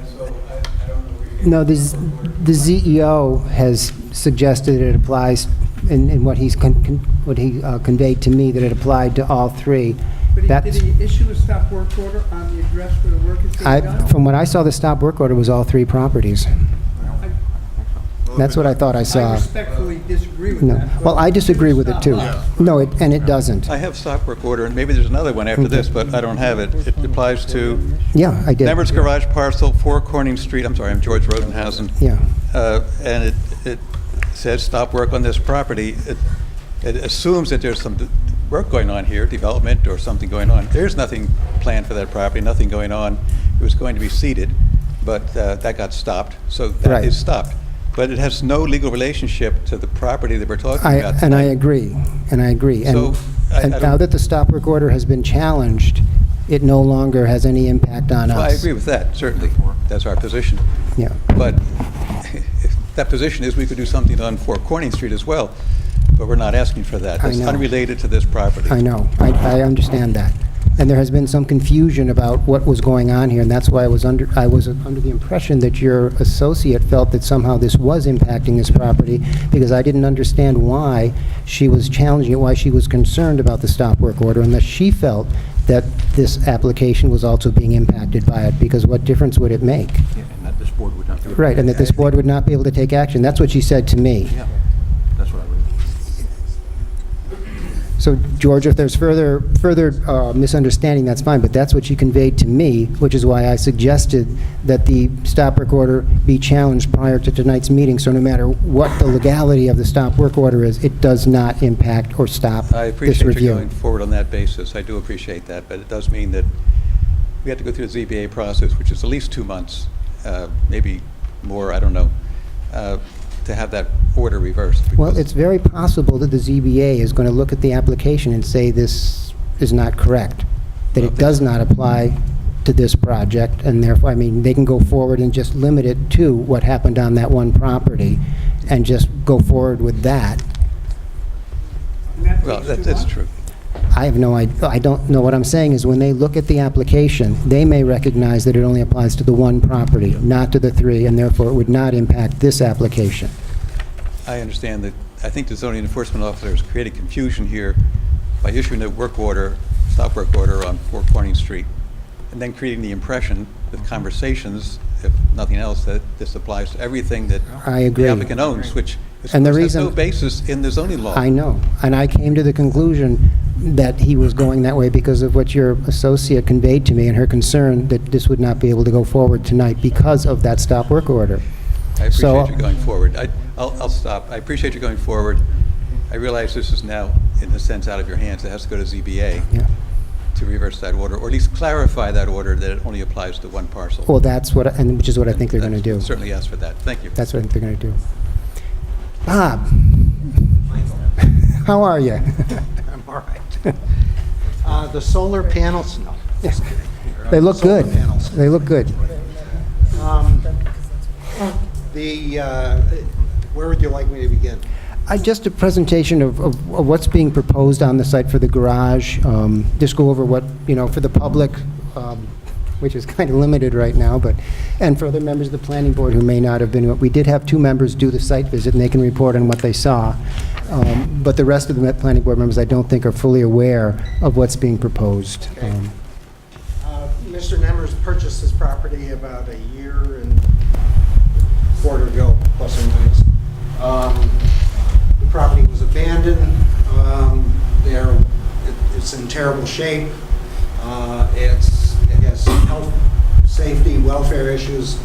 Speaker 12: so I don't know where you're...
Speaker 1: no, the ZEO has suggested it applies, in what he conveyed to me, that it applied to all 3.
Speaker 2: But did he issue a stop work order on the address where the work is being done?
Speaker 1: From what I saw, the stop work order was all 3 properties.
Speaker 15: Well,
Speaker 1: That's what I thought I
Speaker 2: I
Speaker 1: saw.
Speaker 2: respectfully disagree with
Speaker 1: No.
Speaker 2: that.
Speaker 1: Well, I disagree with it, too. No, and it doesn't.
Speaker 16: I have stop work order, and maybe there's another one after this, but I don't have it. It applies to
Speaker 1: Yeah, I did.
Speaker 16: Nemers Garage Parcel, 4 Corning Street, I'm sorry, I'm George Rodenhausen.
Speaker 1: Yeah.
Speaker 16: And it says stop work on this property. It assumes that there's some work going on here, development or something going on. There's nothing planned for that property, nothing going on. It was going to be seeded, but that got stopped, so that
Speaker 1: Right.
Speaker 16: is stopped. But it has no legal relationship to the property that we're talking about
Speaker 1: And I
Speaker 16: tonight.
Speaker 1: agree, and I agree. And
Speaker 16: So, I
Speaker 1: and
Speaker 16: don't-
Speaker 1: now that the stop work order has been challenged, it no longer has any impact on us.
Speaker 16: Well, I agree with that, certainly. That's our position.
Speaker 1: Yeah.
Speaker 16: But that position is we could do something on 4 Corning Street as well, but we're not asking for that.
Speaker 1: I
Speaker 16: That's
Speaker 1: know.
Speaker 16: unrelated to this property.
Speaker 1: I know. I understand that. And there has been some confusion about what was going on here, and that's why I was under the impression that your associate felt that somehow this was impacting this property, because I didn't understand why she was challenging it, why she was concerned about the stop work order, unless she felt that this application was also being impacted by it, because what difference would it make?
Speaker 16: Yeah, and that this board would not be able to...
Speaker 1: Right, and that this board would not be able to take action. That's what she said to me.
Speaker 16: Yeah, that's what I read.
Speaker 1: So, George, if there's further misunderstanding, that's fine, but that's what she conveyed to me, which is why I suggested that the stop work order be challenged prior to tonight's meeting, so no matter what the legality of the stop work order is, it does not impact or stop
Speaker 16: I
Speaker 1: this
Speaker 16: appreciate you
Speaker 1: review.
Speaker 16: going forward on that basis. I do appreciate that, but it does mean that we have to go through the ZBA process, which is at least 2 months, maybe more, I don't know, to have that order reversed.
Speaker 1: Well,
Speaker 16: because-
Speaker 1: it's very possible that the ZBA is going to look at the application and say this is not correct, that it does not apply to this project, and therefore, I mean, they can go forward and just limit it to what happened on that one property, and just go forward with that.
Speaker 2: And that
Speaker 16: Well,
Speaker 2: takes 2
Speaker 16: that's
Speaker 2: months.
Speaker 16: true.
Speaker 1: I have no idea. I don't know. What I'm saying is when they look at the application, they may recognize that it only applies to the one property, not to the 3, and therefore it would not impact this application.
Speaker 16: I understand that, I think the zoning enforcement officer is creating confusion here by issuing a work order, stop work order on 4 Corning Street, and then creating the impression with conversations, if nothing else, that this applies to everything that
Speaker 1: I agree.
Speaker 16: the applicant owns, which is,
Speaker 1: And the
Speaker 16: has
Speaker 1: reason-
Speaker 16: no basis in the zoning law.
Speaker 1: I know. And I came to the conclusion that he was going that way because of what your associate conveyed to me and her concern that this would not be able to go forward tonight because of that stop work order.
Speaker 16: I
Speaker 1: So-
Speaker 16: appreciate you going forward. I'll stop. I appreciate you going forward. I realize this is now, in a sense, out of your hands. It has to go to ZBA
Speaker 1: Yeah.
Speaker 16: to reverse that order, or at least clarify that order that it only applies to one parcel.
Speaker 1: Well, that's what, and which is what I think they're going to do.
Speaker 16: Certainly ask for that. Thank you.
Speaker 1: That's what I think they're going to do. Bob, how are you?
Speaker 17: I'm all right. The solar panels, no. Just kidding.
Speaker 1: They look
Speaker 17: Solar
Speaker 1: good.
Speaker 17: panels.
Speaker 1: They look good.
Speaker 17: Where would you like me to begin?
Speaker 1: Just a presentation of what's being proposed on the site for the garage. Just go over what, for the public, which is kind of limited right now, and for other members of the planning board who may not have been. We did have 2 members do the site visit, and they can report on what they saw. But the rest of the planning board members, I don't think, are fully aware of what's being proposed.
Speaker 17: Okay. Mr. Nemers purchased this property about a year and a quarter ago, plus or minus. The property was abandoned. It's in terrible shape. It has health, safety, welfare issues,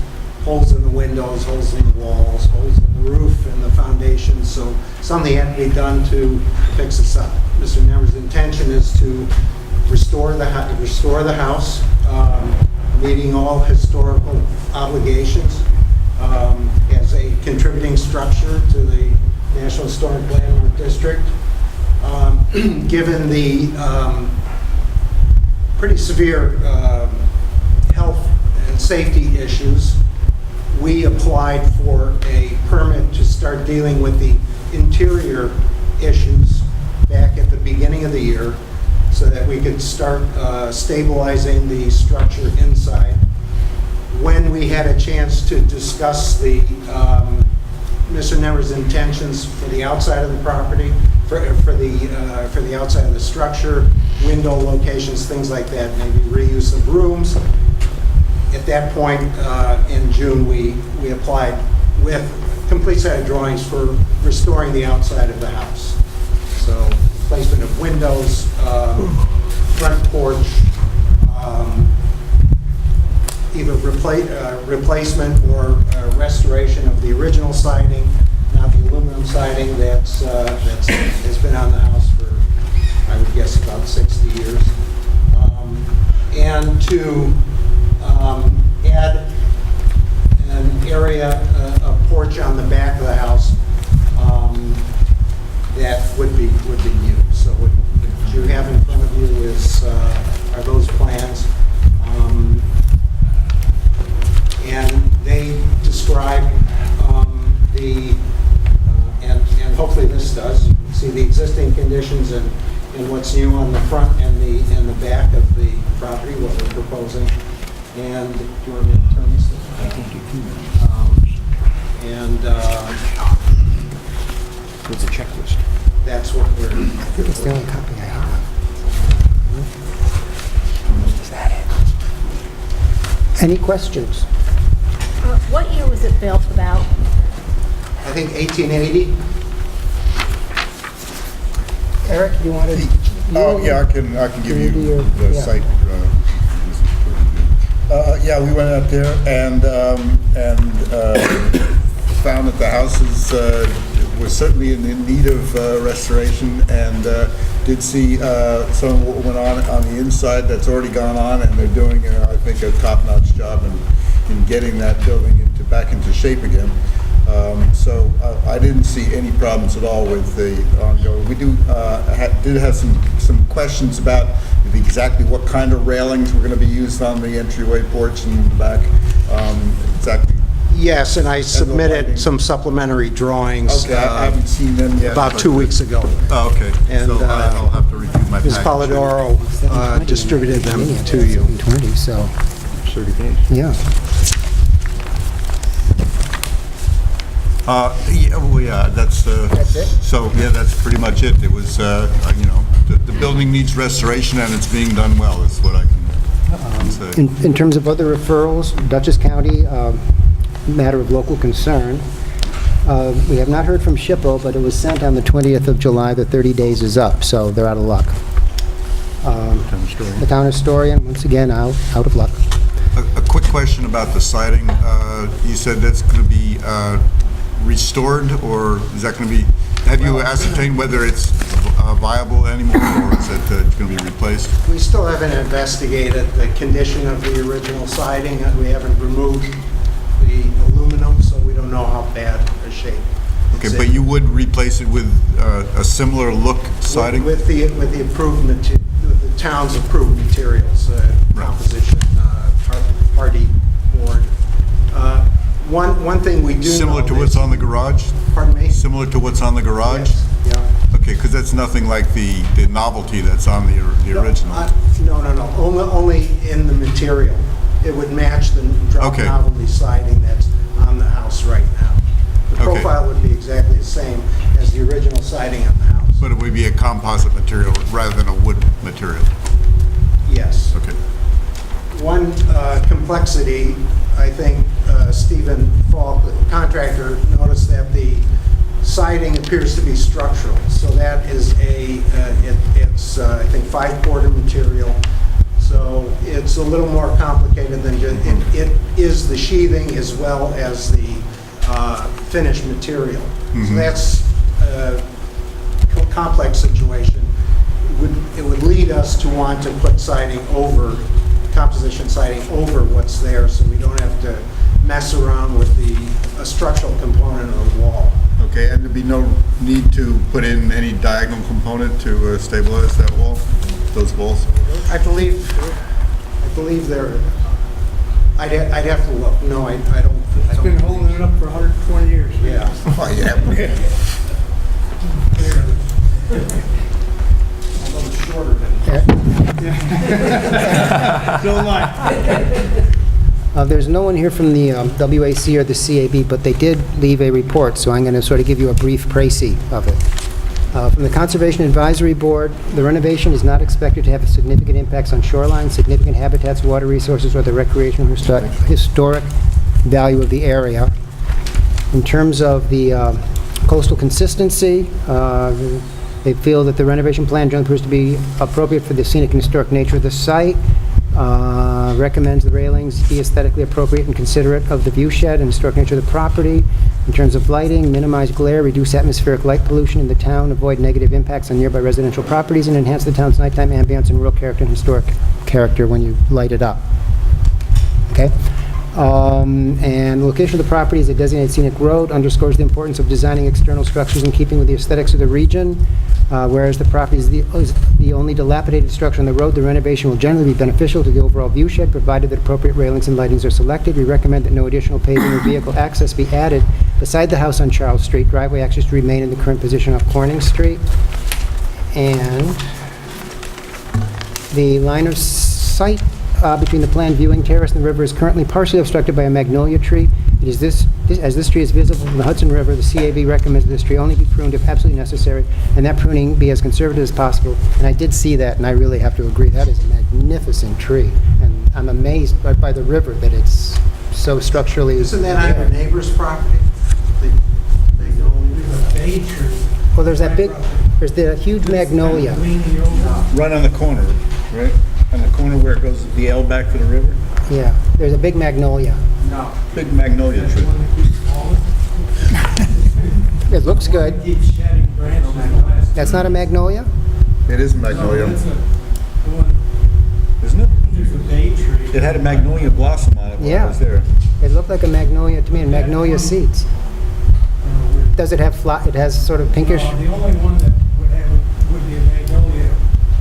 Speaker 17: holes in the windows, holes in the walls, holes in the roof and the foundation, so something had to be done to fix this up. Mr. Nemers' intention is to restore the house, meeting all historical obligations, as a contributing structure to the National Historic Landmark District. Given the pretty severe health and safety issues, we applied for a permit to start dealing with the interior issues back at the beginning of the year so that we could start stabilizing the structure inside. When we had a chance to discuss the Mr. Nemers' intentions for the outside of the property, for the outside of the structure, window locations, things like that, maybe reuse of rooms. At that point, in June, we applied with complete set of drawings for restoring the outside of the house. So placement of windows, front porch, either replacement or restoration of the original siding, not the aluminum siding that's has been on the house for, I would guess, about 60 years. And to add an area, a porch on the back of the house that would be used. So what you have in front of you is are those plans, and they describe and hopefully this does. You can see the existing conditions and what's new on the front and the back of the property, what we're proposing. And do you want me to turn this? I think you can.
Speaker 1: There's a checklist.
Speaker 17: That's what we're.
Speaker 1: I think it's the only copy I have. Is that it? Any questions?
Speaker 18: What year was it built about?
Speaker 17: I think 1880.
Speaker 1: Eric, you want to?
Speaker 15: Oh, yeah, I can give you the site. Yeah, we went out there and found that the house was certainly in need of restoration, and did see some of what went on the inside that's already gone on, and they're doing, I think, a top-notch job in getting that building back into shape again. So I didn't see any problems at all with the ongoing. We did have some questions about exactly what kind of railings were going to be used on the entryway porch in the back. Exactly.
Speaker 17: Yes, and I submitted some supplementary drawings.
Speaker 15: Okay, I haven't seen them yet.
Speaker 17: About 2 weeks ago.
Speaker 15: Oh, okay.
Speaker 17: And
Speaker 15: so I'll have to review my
Speaker 17: Ms.
Speaker 15: package.
Speaker 17: Polidoro distributed them to you.
Speaker 1: 20, so.
Speaker 15: 30 days.
Speaker 1: Yeah.
Speaker 15: Yeah, that's
Speaker 1: it?
Speaker 15: So, yeah, that's pretty much it. It was, the building needs restoration, and it's being done well, is what I can say.
Speaker 1: In terms of other referrals, Dutchess County, matter of local concern. We have not heard from SHPO, but it was sent on the 20th of July. The 30 days is up, so they're out of luck. The town historian, once again, out of luck.
Speaker 15: A quick question about the siding. You said that's going to be restored, or is that going to be, have you ascertained whether it's viable anymore, or is it going to be replaced?
Speaker 17: We still haven't investigated the condition of the original siding. We haven't removed the aluminum, so we don't know how bad a shape.
Speaker 15: Okay, but you would replace it with a similar look siding?
Speaker 17: With the improved the town's approved materials, composition, hardy board. One thing we do
Speaker 15: Similar
Speaker 17: know
Speaker 15: to what's on the garage?
Speaker 17: Pardon me?
Speaker 15: Similar to what's on the garage?
Speaker 17: Yes, yeah.
Speaker 15: Okay, because that's nothing like the novelty that's on the original.
Speaker 17: No. Only in the material. It would match the drop
Speaker 15: Okay.
Speaker 17: novelty siding that's on the house right now. The
Speaker 15: Okay.
Speaker 17: profile would be exactly the same as the original siding on the house.
Speaker 15: But it would be a composite material rather than a wood material?
Speaker 17: Yes.
Speaker 15: Okay.
Speaker 17: One complexity, I think Stephen Falk, the contractor, noticed that the siding appears to be structural. So that is it's I think 5-quarter material. So it's a little more complicated than just, it is the sheathing as well as the finished material. So that's a complex situation. It would lead us to want to put siding over, composition siding over what's there, so we don't have to mess around with a structural component of the wall.
Speaker 15: Okay, and there'd be no need to put in any diagonal component to stabilize that wall, those walls?
Speaker 17: I believe there. I'd have to look. No, I don't.
Speaker 2: It's been holding it up for 120 years.
Speaker 17: Yeah.
Speaker 15: Oh, yeah.
Speaker 17: A little shorter than.
Speaker 2: Still alive.
Speaker 1: There's no one here from the WAC or the CAB, but they did leave a report, so I'm going to sort of give you a brief précis of it. From the Conservation Advisory Board, the renovation is not expected to have significant impacts on shoreline, significant habitats, water resources, or the recreational historic value of the area. In terms of the coastal consistency, they feel that the renovation plan generally proves to be appropriate for the scenic and historic nature of the site. Recommends the railings be aesthetically appropriate and considerate of the view shed and historic nature of the property. In terms of lighting, minimize glare, reduce atmospheric light pollution in the town, avoid negative impacts on nearby residential properties, and enhance the town's nighttime ambience and rural character and historic character when you light it up. Okay? And the location of the property as a designated scenic road underscores the importance of designing external structures in keeping with the aesthetics of the region. Whereas the property is the only dilapidated structure on the road, the renovation will generally be beneficial to the overall view shed, provided that appropriate railings and lightings are selected. We recommend that no additional paving or vehicle access be added beside the house on Charles Street. Driveway access to remain in the current position off Corning Street. And the line of sight between the planned viewing terrace and the river is currently partially obstructed by a magnolia tree. It is as this tree is visible from the Hudson River, the CAB recommends that this tree only be pruned if absolutely necessary, and that pruning be as conservative as possible. And I did see that, and I really have to agree, that is a magnificent tree. And I'm amazed by the river that it's so structurally...
Speaker 17: Isn't that on your neighbor's property?
Speaker 1: Well, there's the huge magnolia.
Speaker 15: Right on the corner, right? On the corner where it goes the L back to the river?
Speaker 1: Yeah, there's a big magnolia.
Speaker 15: No. Big magnolia tree.
Speaker 1: It looks good. That's not a magnolia?
Speaker 15: It is a magnolia. Isn't it?
Speaker 19: There's a bay tree.
Speaker 15: It had a magnolia blossom on it when I was there.
Speaker 1: It looked like a magnolia to me, and magnolia seeds. Does it have it has sort of pinkish?
Speaker 19: The only one that would be a magnolia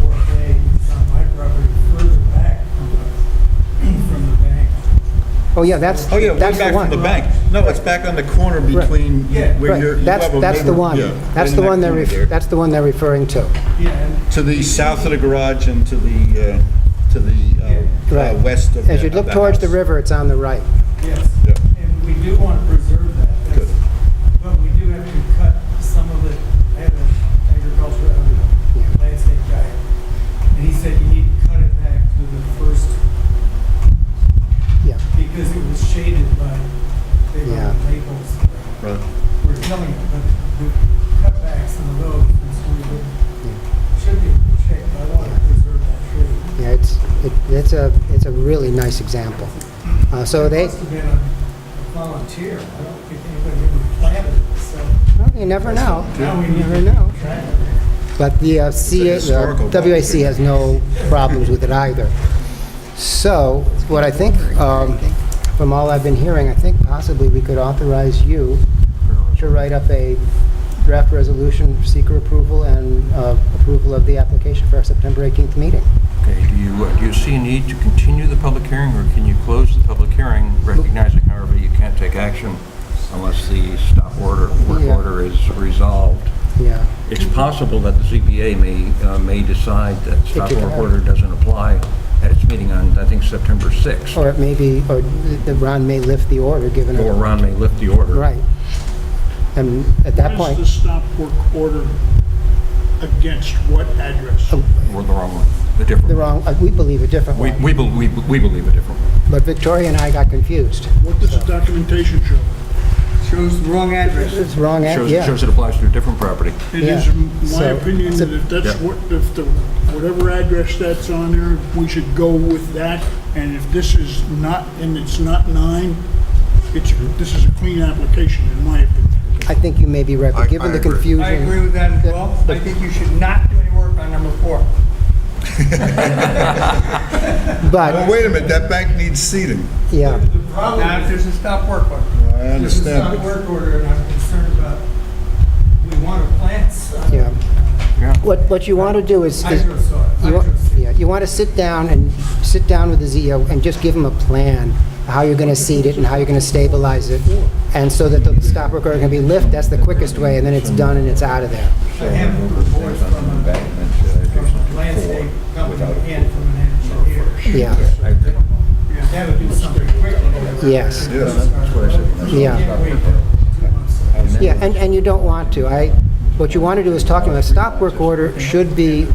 Speaker 19: or a bay is on my property further back from the bank.
Speaker 1: Oh yeah, that's
Speaker 15: way
Speaker 1: that's
Speaker 15: back
Speaker 1: the one.
Speaker 15: from the bank. No, it's back on the corner between where you're.
Speaker 1: That's the one. That's the one that's the one they're referring to.
Speaker 19: Yeah.
Speaker 15: To the south of the garage and to the west of.
Speaker 1: As you look towards the river, it's on the right.
Speaker 19: Yes.
Speaker 15: Yeah.
Speaker 19: And we do want to preserve that.
Speaker 15: Good.
Speaker 19: But we do have to cut some of it. I had an agricultural landscape guy, and he said you need to cut it back to the first.
Speaker 1: Yeah.
Speaker 19: Because it was shaded by big maples.
Speaker 15: Right.
Speaker 19: We're killing it, but the cutbacks in the road should be in good shape. I want to preserve that tree.
Speaker 1: Yeah, it's a really nice example. So they.
Speaker 19: It must have been a volunteer. I don't think anybody ever planted it. So.
Speaker 1: Well, you never know.
Speaker 19: Now we
Speaker 1: You
Speaker 19: need
Speaker 1: never
Speaker 19: to
Speaker 1: know.
Speaker 19: track it.
Speaker 1: But the WAC has no problems with it either. So, what I think, from all I've been hearing, I think possibly we could authorize you to write up a draft resolution for seeker approval and approval of the application for our September 18th meeting.
Speaker 20: Okay, do you see a need to continue the public hearing, or can you close the public hearing, recognizing, however, you can't take action unless the stop order, work order is resolved?
Speaker 1: Yeah.
Speaker 20: It's possible that the ZBA may decide that stop work order doesn't apply at its meeting on, I think, September 6th.
Speaker 1: Or it may be, or Ron may lift the order, given...
Speaker 20: Or Ron may lift the order.
Speaker 1: Right. And at that point...
Speaker 21: What is the stop work order against what address?
Speaker 20: Or the wrong one, the different one.
Speaker 1: We believe a different one.
Speaker 20: We believe a different one.
Speaker 1: But Victoria and I got confused.
Speaker 21: What does the documentation show?
Speaker 2: Shows the wrong address.
Speaker 1: It's wrong address,
Speaker 20: Shows it applies to a different property.
Speaker 21: It is my opinion that if that's whatever address that's on there, we should go with that. And if this is not, and it's not 9, this is a clean application, in my opinion.
Speaker 1: I think you may be right, but given the confusion...
Speaker 2: I agree with that as well. I think you should not do any work on number 4.
Speaker 1: But...
Speaker 15: Well, wait a minute, that bank needs seating.
Speaker 1: Yeah.
Speaker 2: The problem is there's a stop work order.
Speaker 15: Well, I
Speaker 2: There's a
Speaker 15: understand.
Speaker 2: stop work order, and I'm concerned about, we want to plant some.
Speaker 1: Yeah. What you want to do is... You want to sit down with the ZEO and just give them a plan, how you're going to seed it and how you're going to stabilize it. And so that the stop work order can be lifted, that's the quickest way, and then it's done and it's out of there.
Speaker 19: I have a report from a landscape company and from an engineer.
Speaker 1: Yeah.
Speaker 19: You have to do something quickly.
Speaker 1: Yes.
Speaker 20: That's what I said.
Speaker 1: Yeah.
Speaker 19: Can't wait till 2 months.
Speaker 1: Yeah, and you don't want to. What you want to do is talk to them. A stop work order should be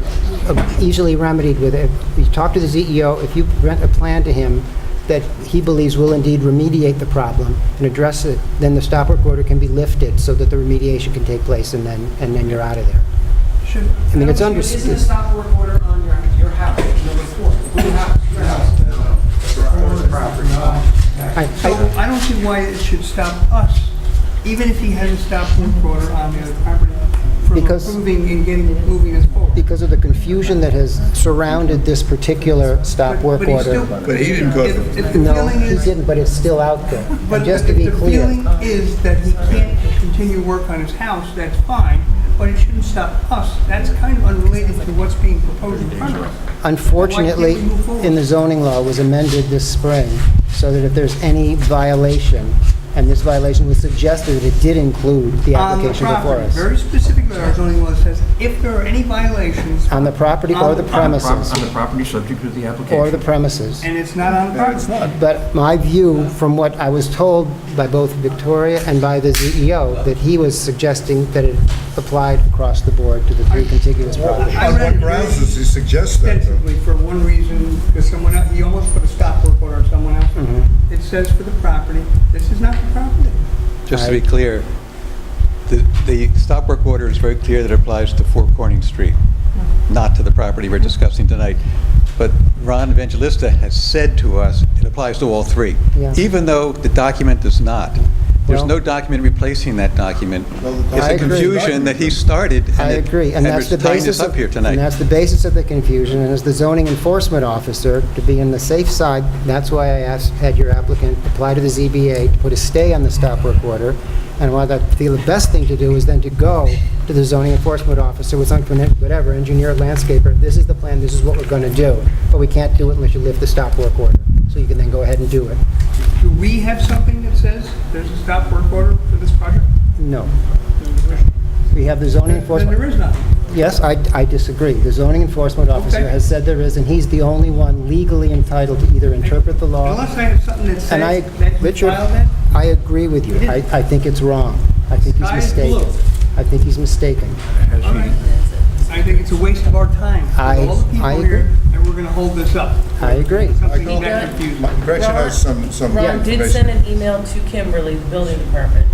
Speaker 1: easily remedied with it. You talk to the ZEO, if you present a plan to him, that he believes will indeed remediate the problem and address it, then the stop work order can be lifted so that the remediation can take place, and then you're out of there. I mean, it's
Speaker 3: Isn't a stop work order on your house, number 4? Your house.
Speaker 2: So I don't see why it should stop us, even if he has a stop work order on the other property, from approving and moving us forward.
Speaker 1: Because of the confusion that has surrounded this particular stop work
Speaker 2: But he's
Speaker 1: order.
Speaker 2: still-
Speaker 15: But he didn't cause
Speaker 2: If the
Speaker 1: No,
Speaker 2: feeling
Speaker 1: he
Speaker 2: is,
Speaker 1: didn't, but it's still out there.
Speaker 2: but
Speaker 1: And just
Speaker 2: if
Speaker 1: to be
Speaker 2: the
Speaker 1: clear,
Speaker 2: feeling is that he can't continue work on his house, that's fine, but it shouldn't stop us. That's kind of unrelated to what's being proposed in front of us.
Speaker 1: unfortunately,
Speaker 2: Why can't we move forward?
Speaker 1: in the zoning law was amended this spring, so that if there's any violation, and this violation was suggested that it did include the application
Speaker 2: On the
Speaker 1: before
Speaker 2: property,
Speaker 1: us.
Speaker 2: very specifically, our zoning law says, if there are any violations.
Speaker 1: On the property or the premises.
Speaker 20: On the property subject to the application.
Speaker 1: Or the premises.
Speaker 2: And it's not on the property.
Speaker 15: It's not.
Speaker 1: But my view, from what I was told by both Victoria and by the CEO, that he was suggesting that it applied across the board to the 3 contiguous properties.
Speaker 2: I
Speaker 15: On
Speaker 2: read
Speaker 15: what
Speaker 2: it
Speaker 15: grounds does he suggest that, though?
Speaker 2: extensively for one reason, because someone else, he almost put a stop work order on someone else.
Speaker 1: Mm-hmm.
Speaker 2: It says for the property, this is not the property.
Speaker 16: Just to be clear, the stop work order is very clear that it applies to 4 Corning Street, not to the property we're discussing tonight. But Ron Evangelista has said to us it applies to all 3,
Speaker 1: Yeah.
Speaker 16: even though the document does not. There's
Speaker 1: Well-
Speaker 16: no document replacing that document. It's
Speaker 1: I
Speaker 16: a
Speaker 1: agree.
Speaker 16: confusion that he started,
Speaker 1: I
Speaker 16: and
Speaker 1: agree, and that's
Speaker 16: we're
Speaker 1: the
Speaker 16: tying
Speaker 1: basis
Speaker 16: this up here
Speaker 1: and
Speaker 16: tonight.
Speaker 1: that's the basis of the confusion, and as the zoning enforcement officer, to be on the safe side, that's why I had your applicant apply to the ZBA to put a stay on the stop work order, and what I feel the best thing to do is then to go to the zoning enforcement officer with some, whatever, engineer, landscaper, this is the plan, this is what we're going to do, but we can't do it unless you lift the stop work order, so you can then go ahead and do it.
Speaker 2: Do we have something that says there's a stop work order for this project?
Speaker 1: No. We have the zoning
Speaker 2: Then
Speaker 1: enforcement...
Speaker 2: there is nothing.
Speaker 1: Yes, I disagree. The zoning enforcement officer
Speaker 2: Okay.
Speaker 1: has said there is, and he's the only one legally entitled to either interpret the law.
Speaker 2: Unless I have something that
Speaker 1: And I,
Speaker 2: says that you
Speaker 1: Richard,
Speaker 2: filed that,
Speaker 1: I agree with you.
Speaker 2: You didn't.
Speaker 1: I think it's wrong. I think he's
Speaker 2: Sky is
Speaker 1: mistaken.
Speaker 2: blue.
Speaker 1: I think he's mistaken.
Speaker 20: Has
Speaker 2: all
Speaker 20: he-
Speaker 2: right. I think it's a waste of our time. With
Speaker 1: I
Speaker 2: all the people
Speaker 1: agree.
Speaker 2: here, and we're going to hold this up.
Speaker 1: I agree.
Speaker 2: Something that confusing.
Speaker 15: Gretchen has some
Speaker 22: Ron did send
Speaker 15: information.
Speaker 22: an email to Kimberly, the building department,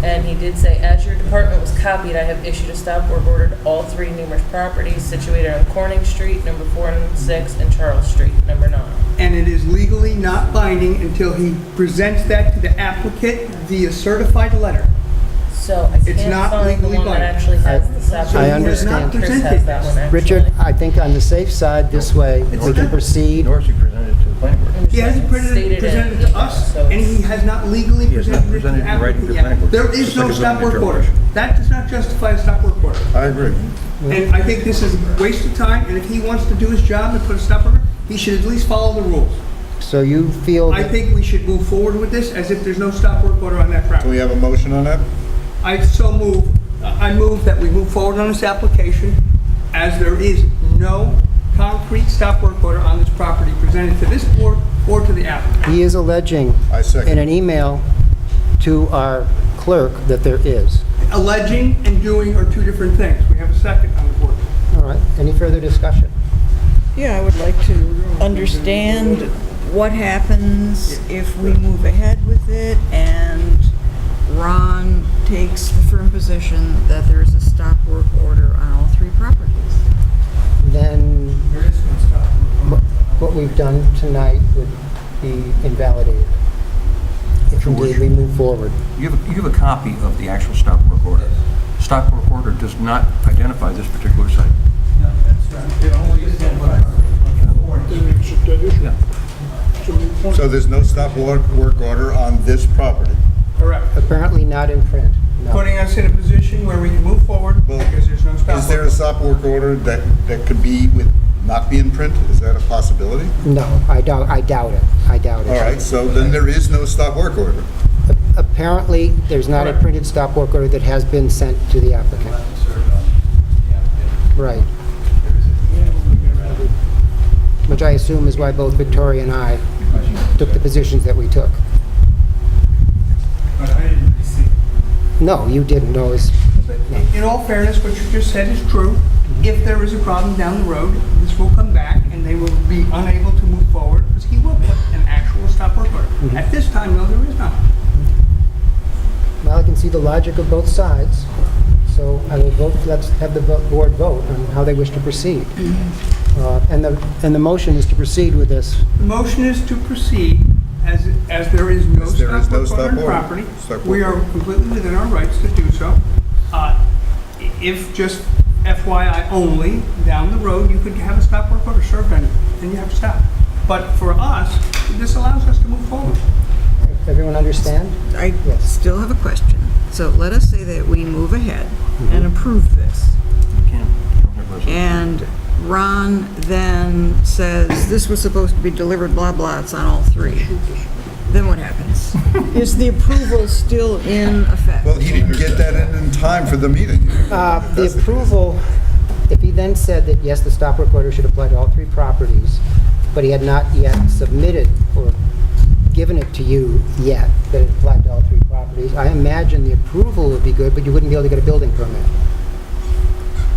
Speaker 22: and he did say, as your department was copied, I have issued a stop work order to all 3 numerous properties situated on Corning Street, number 4 and 6, and Charles Street, number 9.
Speaker 2: And it is legally not binding until he presents that to the applicant via certified letter.
Speaker 22: So I
Speaker 2: It's
Speaker 22: can't
Speaker 2: not
Speaker 22: find the
Speaker 2: legally
Speaker 22: one that
Speaker 2: binding.
Speaker 22: actually has the stop.
Speaker 2: So
Speaker 1: I
Speaker 2: he has
Speaker 1: understand.
Speaker 2: not
Speaker 22: Chris
Speaker 2: presented
Speaker 22: has that one, actually.
Speaker 1: Richard, I think on the safe side, this way, we can proceed.
Speaker 20: Nor has he presented it to the planning board.
Speaker 2: He hasn't
Speaker 22: Stated
Speaker 2: presented
Speaker 22: in
Speaker 2: it to
Speaker 22: email,
Speaker 2: us,
Speaker 22: so
Speaker 2: and he has not legally
Speaker 20: He has not
Speaker 2: presented it to the
Speaker 20: presented it in writing to
Speaker 2: applicant
Speaker 20: the
Speaker 2: yet.
Speaker 20: planning board.
Speaker 2: There is
Speaker 20: Just
Speaker 2: no
Speaker 20: like a
Speaker 2: stop
Speaker 20: zoning
Speaker 2: work order.
Speaker 20: interpretation.
Speaker 2: That does not justify a stop work order.
Speaker 15: I agree.
Speaker 2: And I think this is a waste of time, and if he wants to do his job and put a stop order, he should at least follow the rules.
Speaker 1: So you feel
Speaker 2: I
Speaker 1: that
Speaker 2: think we should move forward with this as if there's no stop work order on that
Speaker 15: Do
Speaker 2: property.
Speaker 15: we have a motion on that?
Speaker 2: I move that we move forward on this application as there is no concrete stop work order on this property presented to this board or to the applicant.
Speaker 1: he is alleging
Speaker 15: I second.
Speaker 1: in an email to our clerk that there is.
Speaker 2: Alleging and doing are 2 different things. We have a second on the board.
Speaker 1: All right, any further discussion?
Speaker 23: Yeah, I would like to understand what happens if we move ahead with it and Ron takes the firm position that there is a stop work order on all 3 properties.
Speaker 1: Then what we've done tonight would be invalidated if indeed we move forward.
Speaker 20: You have a copy of the actual stop work order. Stop work order does not identify this particular site.
Speaker 15: So there's no stop work order on this property?
Speaker 2: Correct.
Speaker 1: Apparently not in print. No.
Speaker 2: Putting us in a position where we can move forward because there's no stop
Speaker 15: Is there
Speaker 2: work.
Speaker 15: a stop work order that could be not be in print? Is that a possibility?
Speaker 1: No, I doubt it. I doubt it.
Speaker 15: All right, so then there is no stop work order.
Speaker 1: Apparently, there's not a printed stop work order that has been sent to the applicant. Right. Which I assume is why both Victoria and I took the positions that we took.
Speaker 19: But I didn't receive it.
Speaker 1: No, you didn't. No, it's,
Speaker 2: In all fairness, what you just said is true. If there is a problem down the road, this will come back and they will be unable to move forward because he will put an actual At this time, no, there is not.
Speaker 1: Well, I can see the logic of both sides, so I will vote, let's have the board vote on how they wish to proceed. And the motion is to proceed with this.
Speaker 2: The motion is to proceed as there is no
Speaker 15: As there is no
Speaker 2: stop work on
Speaker 15: stop
Speaker 2: our
Speaker 15: order.
Speaker 2: property.
Speaker 15: Stop work
Speaker 2: We are
Speaker 15: order.
Speaker 2: completely within our rights to do so. If just FYI only, down the road, you could have a stop work order served on you, and you have to stop. But for us, this allows us to move forward.
Speaker 1: Everyone understand?
Speaker 23: I still have a question. So let us say that we move ahead and approve this. And Ron then says, this was supposed to be delivered, blah, blah, it's on all three. Then what happens? Is the approval still in effect?
Speaker 15: Well, he didn't get that in time for the meeting.
Speaker 1: The approval, if he then said that, yes, the stop work order should apply to all three properties, but he had not yet submitted or given it to you yet, that it applied to all three properties, I imagine the approval would be good, but you wouldn't be able to get a building permit.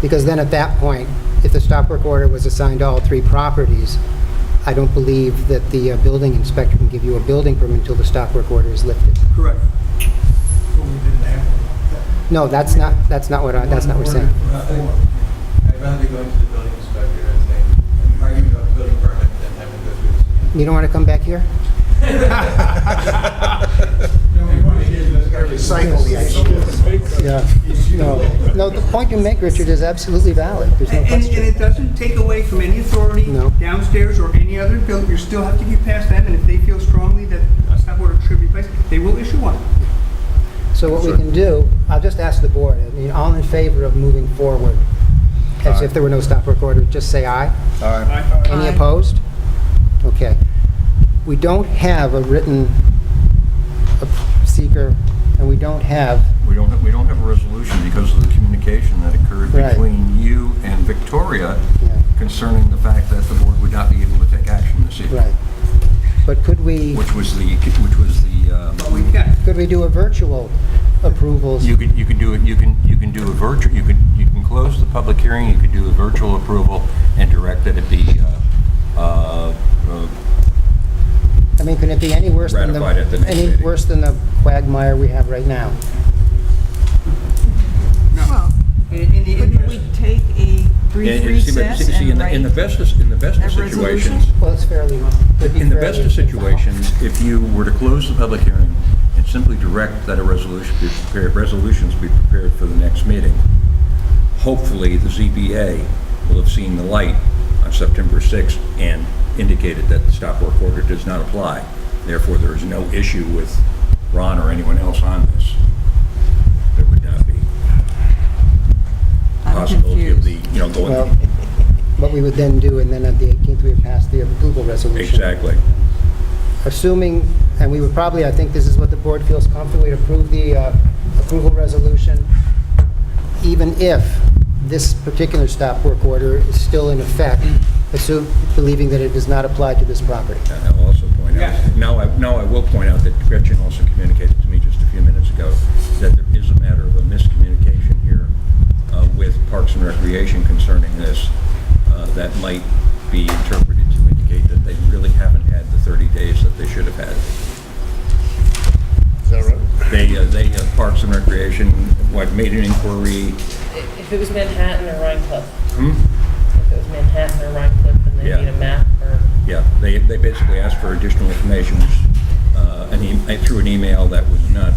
Speaker 1: Because then at that point, if the stop work order was assigned to all three properties, I don't believe that the building inspector can give you a building permit until the stop work order is lifted.
Speaker 2: Correct.
Speaker 1: No, that's not what we're saying.
Speaker 16: I'd rather be going to the building inspector and saying, arguing about the building permit than having to go through this.
Speaker 1: You don't want to come back here?
Speaker 17: Recycle the ideas.
Speaker 1: Yeah. No, the point you make, Richard, is absolutely valid. There's no
Speaker 2: And
Speaker 1: question.
Speaker 2: it doesn't take away from any authority downstairs or any other building. You still have to get past them, and if they feel strongly that a stop order should be placed, they will issue one.
Speaker 1: So what we can do, I'll just ask the board, I mean, all in favor of moving forward, as if there were no stop work order, just say aye.
Speaker 15: Aye.
Speaker 1: Any opposed? Okay. We don't have a written seeker, and we don't have...
Speaker 20: We don't have a resolution because of the communication that occurred
Speaker 1: Right.
Speaker 20: between you and Victoria concerning the fact that the board would not be able to take action this evening.
Speaker 1: Right. But could we...
Speaker 20: Which was the
Speaker 2: But we can.
Speaker 1: Could we do a virtual approvals?
Speaker 20: you could do it. You can do a virtual. You can close the public hearing. You could do a virtual approval and direct that it be
Speaker 1: I mean, can it be any worse than
Speaker 20: ratified at the next meeting.
Speaker 1: worse than the quagmire we have right now?
Speaker 23: Well, couldn't we take a brief recess and write
Speaker 20: in the best of situations,
Speaker 1: Well, it's fairly...
Speaker 20: in the best of situations, if you were to close the public hearing and simply direct that a resolutions be prepared for the next meeting, hopefully the ZBA will have seen the light on September 6th and indicated that the stop work order does not apply. Therefore, there is no issue with Ron or anyone else on this. There would not be possibility of the, going...
Speaker 1: Well, what we would then do, and then on the 18th, we would pass the approval resolution.
Speaker 20: Exactly.
Speaker 1: Assuming, and we would probably, I think this is what the board feels comfortable, we'd approve the approval resolution, even if this particular stop work order is still in effect, believing that it does not apply to this property.
Speaker 20: And I'll also point out, now I will point out that Gretchen also communicated to me just a few minutes ago that there is a matter of a miscommunication here with Parks and Recreation concerning this that might be interpreted to indicate that they really haven't had the 30 days that they should have had.
Speaker 15: Is that right?
Speaker 20: They Parks and Recreation, made an inquiry.
Speaker 22: If it was Manhattan or Rhine Cliff.
Speaker 20: Hmm?
Speaker 22: If it was Manhattan or Rhine Cliff and they need a map or...
Speaker 20: Yeah, they basically asked for additional information, which, through an email that was not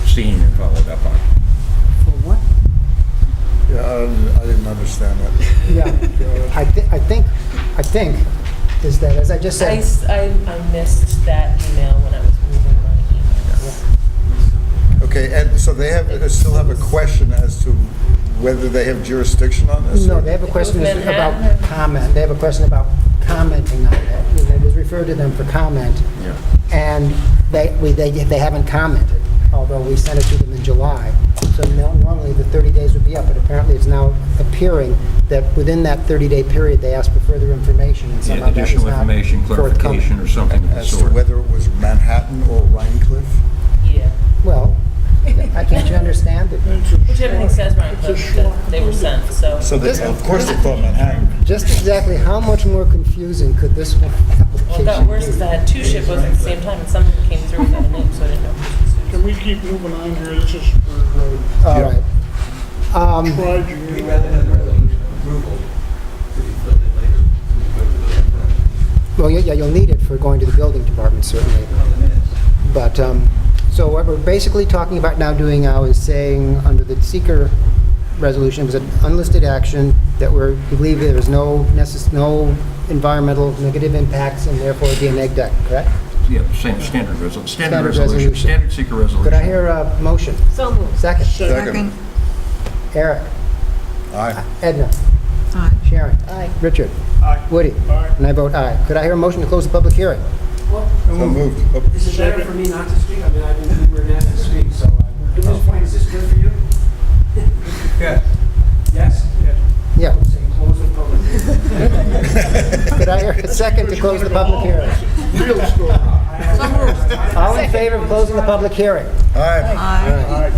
Speaker 20: seen and followed up on.
Speaker 1: For what?
Speaker 15: Yeah, I didn't understand that.
Speaker 1: Yeah, I think is that, as I just said...
Speaker 22: I missed that email when I was moving my emails.
Speaker 15: Okay, and so they still have a question as to whether they have jurisdiction on this?
Speaker 1: No, they have a question about comment. They have a question about commenting on it. It was referred to them for comment, and they haven't commented, although we sent it to them in July. So normally the 30 days would be up, but apparently it's now appearing that within that 30-day period, they asked for further information, and somehow that was
Speaker 20: Additional
Speaker 1: not
Speaker 20: information, clarification, or something of the
Speaker 15: As to
Speaker 20: sort.
Speaker 15: whether it was Manhattan or Rhinecliff?
Speaker 22: Yeah.
Speaker 1: Well, Can't you understand it?
Speaker 22: Which everything says Ryan Cliff that they were sent, so.
Speaker 15: So they, of course they thought Manhattan.
Speaker 1: Just exactly how much more confusing could this one
Speaker 22: Well, it got worse because I had two SHPOs at the same time, and some of them came through without a name, so I didn't know.
Speaker 21: Can we keep moving on here? This is Spur Road.
Speaker 1: All right.
Speaker 21: Trudging.
Speaker 16: We'd rather have resolution approval to be filled in later.
Speaker 1: Well, yeah, you'll need it for going to the building department, certainly. But, so what we're basically talking about now doing now is saying, under the seeker resolution, it was an unlisted action that we believe there is no environmental negative impacts, and therefore it'd be a neg deck, correct?
Speaker 20: Yeah, standard resolution.
Speaker 1: Standard resolution.
Speaker 20: Standard seeker resolution.
Speaker 1: Could I hear a motion?
Speaker 18: So moved.
Speaker 1: Second.
Speaker 15: Second.
Speaker 1: Eric?
Speaker 15: Aye.
Speaker 1: Edna?
Speaker 23: Aye.
Speaker 1: Sharon?
Speaker 18: Aye.
Speaker 1: Richard?
Speaker 21: Aye.
Speaker 1: Woody?
Speaker 21: Aye.
Speaker 1: And I vote aye. Could I hear a motion to close the public hearing?
Speaker 15: So moved. Oh,
Speaker 3: Is it better for me not to speak? I mean, I've been, we were asked to speak, so at this point, is this good for you?
Speaker 2: Good.
Speaker 3: Yes?
Speaker 1: Yeah.
Speaker 3: I would say close the public hearing.
Speaker 1: Could I hear a second to close the public hearing?
Speaker 21: Real story.
Speaker 1: All in favor of closing the public hearing?
Speaker 15: Aye.
Speaker 23: Aye.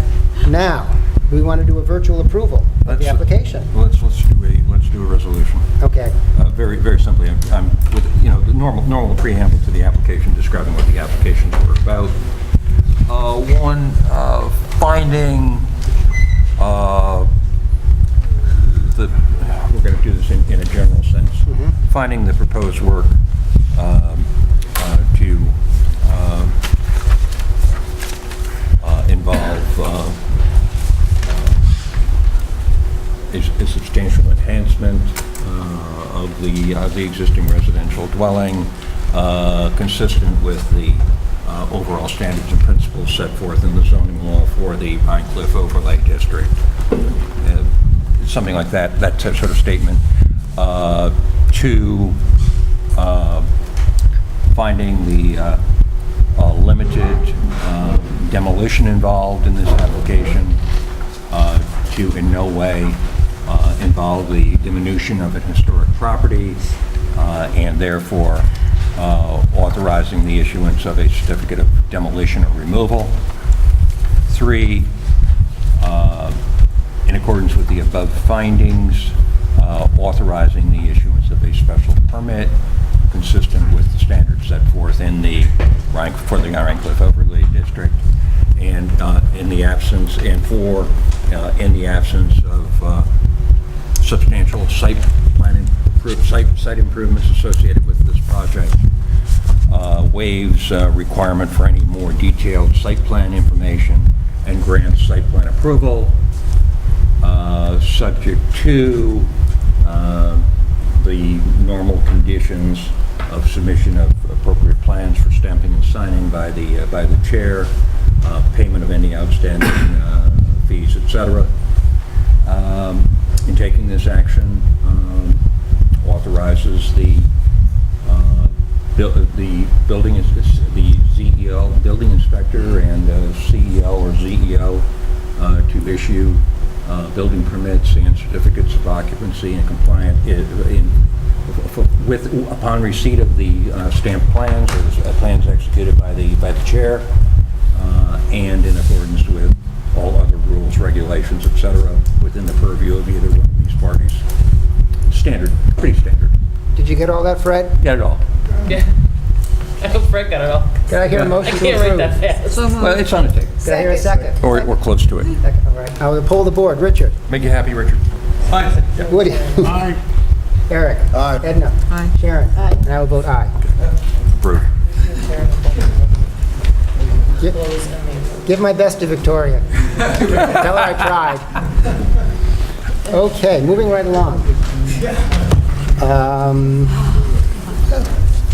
Speaker 1: Now, we want to do a virtual approval of the application.
Speaker 20: Let's do a resolution.
Speaker 1: Okay.
Speaker 20: Very, very simply, I'm with, the normal preamble to the application describing what the applications were about. One, finding we're going to do this in a general sense, finding the proposed work to involve a substantial enhancement of the existing residential dwelling, consistent with the overall standards and principles set forth in the zoning law for the Pine Cliff Overlay District. Something like that sort of statement. To finding the limited demolition involved in this application, to in no way involve the diminution of an historic property, and therefore authorizing the issuance of a certificate of demolition or removal. 3, in accordance with the above findings, authorizing the issuance of a special permit consistent with the standards set forth in the for the Rhine Cliff Overlay District, and in the absence of substantial site improvements associated with this project, waives requirement for any more detailed site plan information and grants site plan approval, subject to the normal conditions of submission of appropriate plans for stamping and signing by the chair, payment of any outstanding fees, etc. In taking this action, authorizes the ZEO, building inspector, and CEO or ZEO to issue building permits and certificates of occupancy and compliant upon receipt of the stamped plans or the plans executed by the chair, and in accordance with all other rules, regulations, etc., within the purview of either one of these parties. Standard, pretty standard.
Speaker 1: Did you get all that, Fred?
Speaker 20: Got it all.
Speaker 22: Yeah. I hope Fred got it all.
Speaker 1: Can I hear a motion
Speaker 22: I
Speaker 1: to
Speaker 22: can't write
Speaker 1: approve?
Speaker 22: that fast.
Speaker 20: Well, it's on the tape.
Speaker 1: Can I hear a second?
Speaker 20: Or we're close to it.
Speaker 1: Second, all right. I will poll the board. Richard?
Speaker 20: Make you happy, Richard?
Speaker 12: Fine.
Speaker 1: Woody?
Speaker 21: Aye.
Speaker 1: Eric?
Speaker 15: Aye.
Speaker 1: Edna?
Speaker 23: Aye.
Speaker 1: Sharon? Aye. And I will vote aye.
Speaker 20: Approved.
Speaker 1: Give my best to Victoria. Tell her I tried. Okay, moving right along.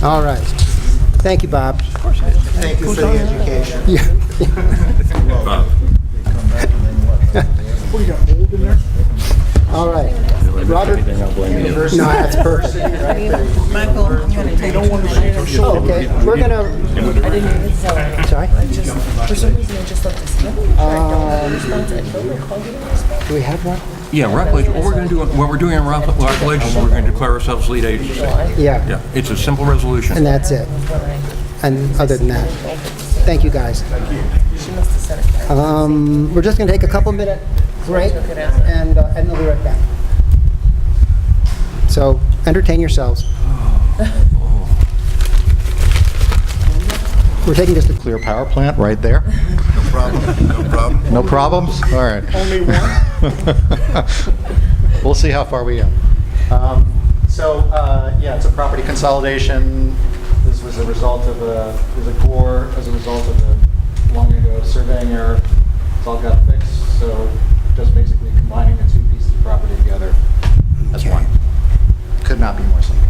Speaker 1: All right. Thank you, Bob. Of course I did.
Speaker 17: Thank you for the education.
Speaker 20: Bob.
Speaker 21: What, you got mold in there?
Speaker 1: All right. Robert? No, that's perfect.
Speaker 23: Michael, I'm going to take
Speaker 1: Oh, okay. We're going to...
Speaker 22: I didn't even tell her.
Speaker 1: Sorry?
Speaker 22: I just, for some reason, I just left this. I don't response. I told her, call you to respond.
Speaker 1: Do we have one?
Speaker 20: Yeah, Rockledge, what we're doing in Rockledge is we're going to declare ourselves lead agency.
Speaker 1: Yeah.
Speaker 20: Yeah, it's a simple resolution.
Speaker 1: And that's it. And other than that, thank you, guys.
Speaker 21: Thank you.
Speaker 22: She must have sent it back.
Speaker 1: We're just going to take a couple minute break,
Speaker 22: Took it as a-
Speaker 1: and we'll be right back. So entertain yourselves. We're taking just a
Speaker 4: Clear power plant right there.
Speaker 15: No problem, no problem.
Speaker 4: No problems? All right.
Speaker 21: Only one?
Speaker 4: We'll see how far we go. Yeah, it's a property consolidation. This was a result of there's a gore as a result of a long ago surveying error. It's all got fixed, so just basically combining the two pieces of property together as one. Could not be more simple.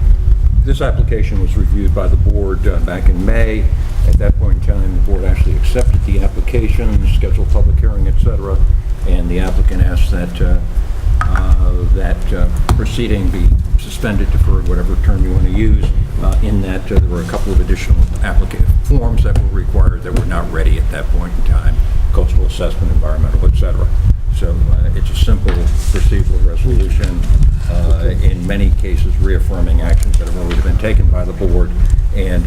Speaker 20: This application was reviewed by the board back in May. At that point in time, the board actually accepted the application, scheduled public hearing, et cetera, and the applicant asked that proceeding be suspended, deferred, whatever term you want to use, in that there were a couple of additional forms that were required that were not ready at that point in time, coastal assessment, environmental, et cetera. So it's a simple procedural resolution, in many cases reaffirming actions that have already been taken by the board, and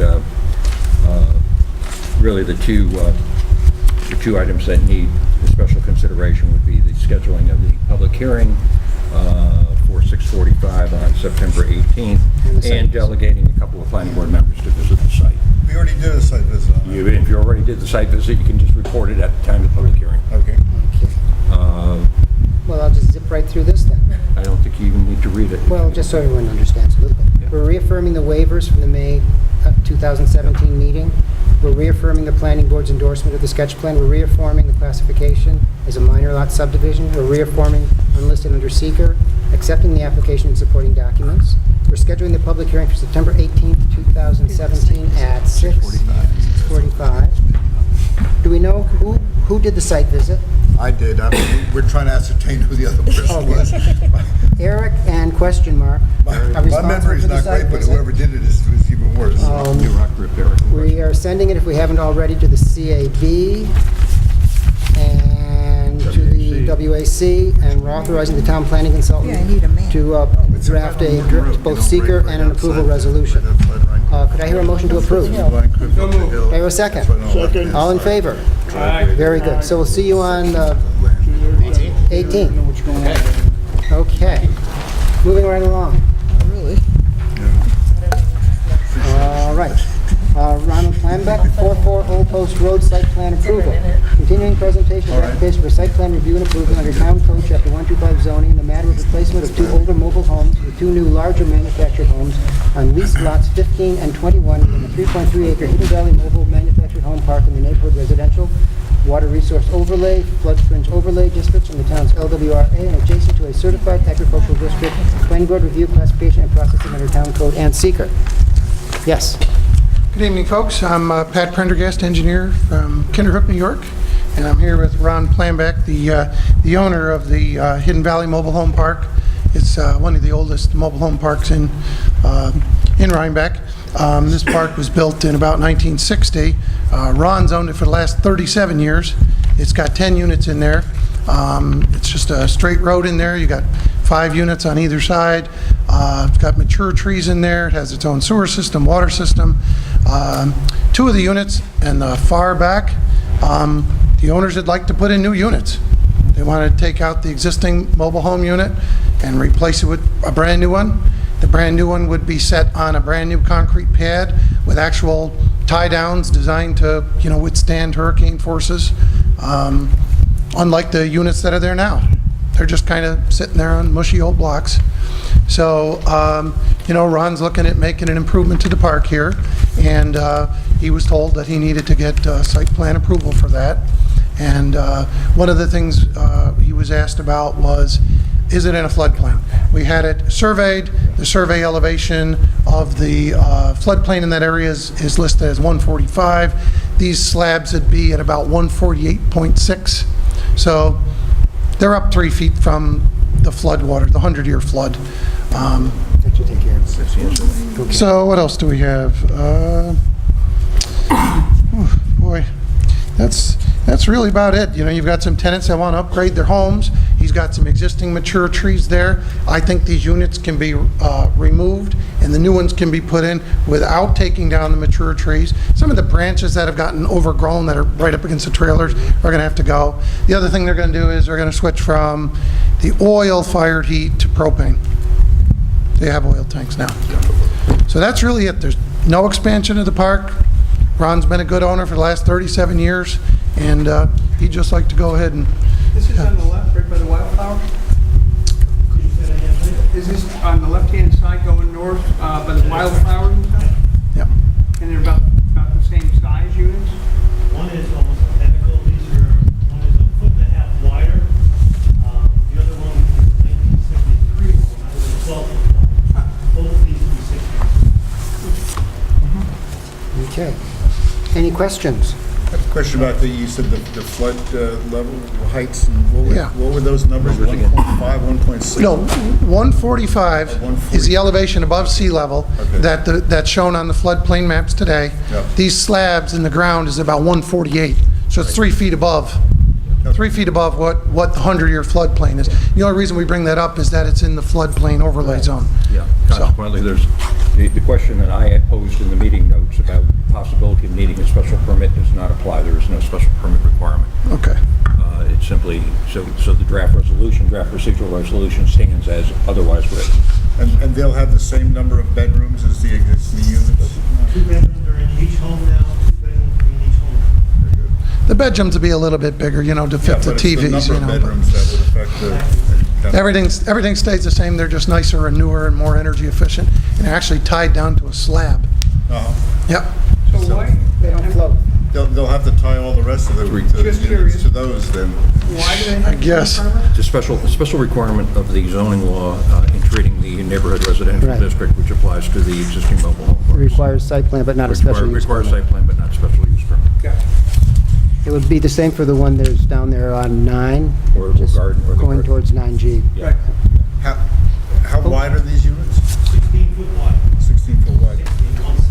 Speaker 20: really the two items that need special consideration would be the scheduling of the public hearing for 6:45 on September 18th, and delegating a couple of planning board members to visit the site.
Speaker 15: We already did a site visit on that.
Speaker 20: If you already did the site visit, you can just report it at the time of the public hearing.
Speaker 15: Okay.
Speaker 1: Well, I'll just zip right through this then.
Speaker 20: I don't think you even need to read it.
Speaker 1: Well, just so everyone understands a little bit.
Speaker 20: Yeah.
Speaker 1: We're reaffirming the waivers from the May 2017 meeting. We're reaffirming the planning board's endorsement of the sketch plan. We're reaffirming the classification as a minor lot subdivision. We're reaffirming unlisted under seeker, accepting the application and supporting documents. We're scheduling the public hearing for September 18th, 2017 at 6:45. Do we know who did the site visit?
Speaker 15: I did. We're trying to ascertain who the other person was.
Speaker 1: Eric and question mark.
Speaker 15: My memory is not great, but whoever did it is even worse.
Speaker 1: We are sending it, if we haven't already, to the CAB and to the WAC, and we're authorizing the town planning consultant to draft both seeker and an approval resolution. Could I hear a motion to approve? Could I hear a second?
Speaker 21: Second.
Speaker 1: All in favor? Very good. So we'll see you on 18th. Okay. Moving right along.
Speaker 23: Really?
Speaker 1: All right. Ronald Planbeck, 44 Old Post Road Site Plan Approval. Continuing presentation of application for site plan review and approval under Town Code Chapter 125 zoning in the matter of replacement of two older mobile homes with two new larger manufactured homes on leased lots 15 and 21 in the 3.3-acre Hidden Valley Mobile Manufactured Home Park in the neighborhood residential water resource overlay, flood fringe overlay districts in the town's LWRA and adjacent to a certified agricultural district. Planning board review, classification, and processing under Town Code and seeker. Yes.
Speaker 5: Good evening, folks. I'm Pat Prendergast, engineer from Kinderhook, New York, and I'm here with Ron Planbeck, the owner of the Hidden Valley Mobile Home Park. It's one of the oldest mobile home parks in Rhinebeck. This park was built in about 1960. Ron's owned it for the last 37 years. It's got 10 units in there. It's just a straight road in there. You got 5 units on either side. It's got mature trees in there. It has its own sewer system, water system. 2 of the units in the far back, the owners would like to put in new units. They want to take out the existing mobile home unit and replace it with a brand new one. The brand new one would be set on a brand new concrete pad with actual tie downs designed to, withstand hurricane forces. Unlike the units that are there now. They're just kind of sitting there on mushy old blocks. So, Ron's looking at making an improvement to the park here, and he was told that he needed to get site plan approval for that. And one of the things he was asked about was, is it in a floodplain? We had it surveyed. The survey elevation of the floodplain in that area is listed as 145. These slabs would be at about 148.6. So they're up 3 feet from the flood water, the 100-year flood.
Speaker 1: That should take care of it.
Speaker 5: So what else do we have? Boy, that's really about it. You've got some tenants that want to upgrade their homes. He's got some existing mature trees there. I think these units can be removed and the new ones can be put in without taking down the mature trees. Some of the branches that have gotten overgrown that are right up against the trailers are going to have to go. The other thing they're going to do is they're going to switch from the oil-fired heat to propane. They have oil tanks now. So that's really it. There's no expansion of the park. Ron's been a good owner for the last 37 years, and he'd just like to go ahead and...
Speaker 2: This is on the left, right by the wildflower? Is this on the left-hand side going north by the wildflowers and stuff?
Speaker 5: Yep.
Speaker 2: And they're about the same size units?
Speaker 6: One is almost identical. These are, one is a foot and a half wider. The other one is a 1973 one. That was a 12 foot wide. Both of these will be 16 feet.
Speaker 1: Okay. Any questions?
Speaker 15: I have a question about you said the flood level, heights, and what were those numbers, 1.5, 1.6?
Speaker 5: No, 145 is the elevation above sea level that's shown on the floodplain maps today.
Speaker 15: Yep.
Speaker 5: These slabs in the ground is about 148, so it's 3 feet above. 3 feet above what the 100-year floodplain is. The only reason we bring that up is that it's in the floodplain overlay zone.
Speaker 20: Yeah, consequently, there's, the question that I had posed in the meeting notes about possibility of needing a special permit does not apply. There is no special permit requirement.
Speaker 5: Okay.
Speaker 20: It's simply, so the draft procedural resolution stands as otherwise written.
Speaker 15: And they'll have the same number of bedrooms as the existing units?
Speaker 6: 2 bedrooms are in each home now, 2 bedrooms in each home.
Speaker 5: The bedrooms will be a little bit bigger, to fit the TVs.
Speaker 15: It's the number of bedrooms that would affect the...
Speaker 5: Everything stays the same. They're just nicer and newer and more energy efficient, and actually tied down to a slab. Yep.
Speaker 2: So why?
Speaker 1: They don't float.
Speaker 15: They'll have to tie all the rest of the units to those then.
Speaker 2: Why do they have...
Speaker 5: I guess.
Speaker 20: It's a special requirement of the zoning law in treating the neighborhood residential
Speaker 1: Right.
Speaker 20: district, which applies to the existing mobile home
Speaker 1: It
Speaker 20: parks.
Speaker 1: requires site plan, but not a special use
Speaker 20: Requires
Speaker 1: permit.
Speaker 20: site plan, but not special use permit.
Speaker 1: It would be the same for the one there's down there on 9,
Speaker 20: Or
Speaker 1: just
Speaker 20: garden, or the
Speaker 1: going
Speaker 20: garden.
Speaker 1: towards 9G.
Speaker 2: Right.
Speaker 15: How wide are these units?
Speaker 6: 16 foot wide.
Speaker 15: 16 foot wide.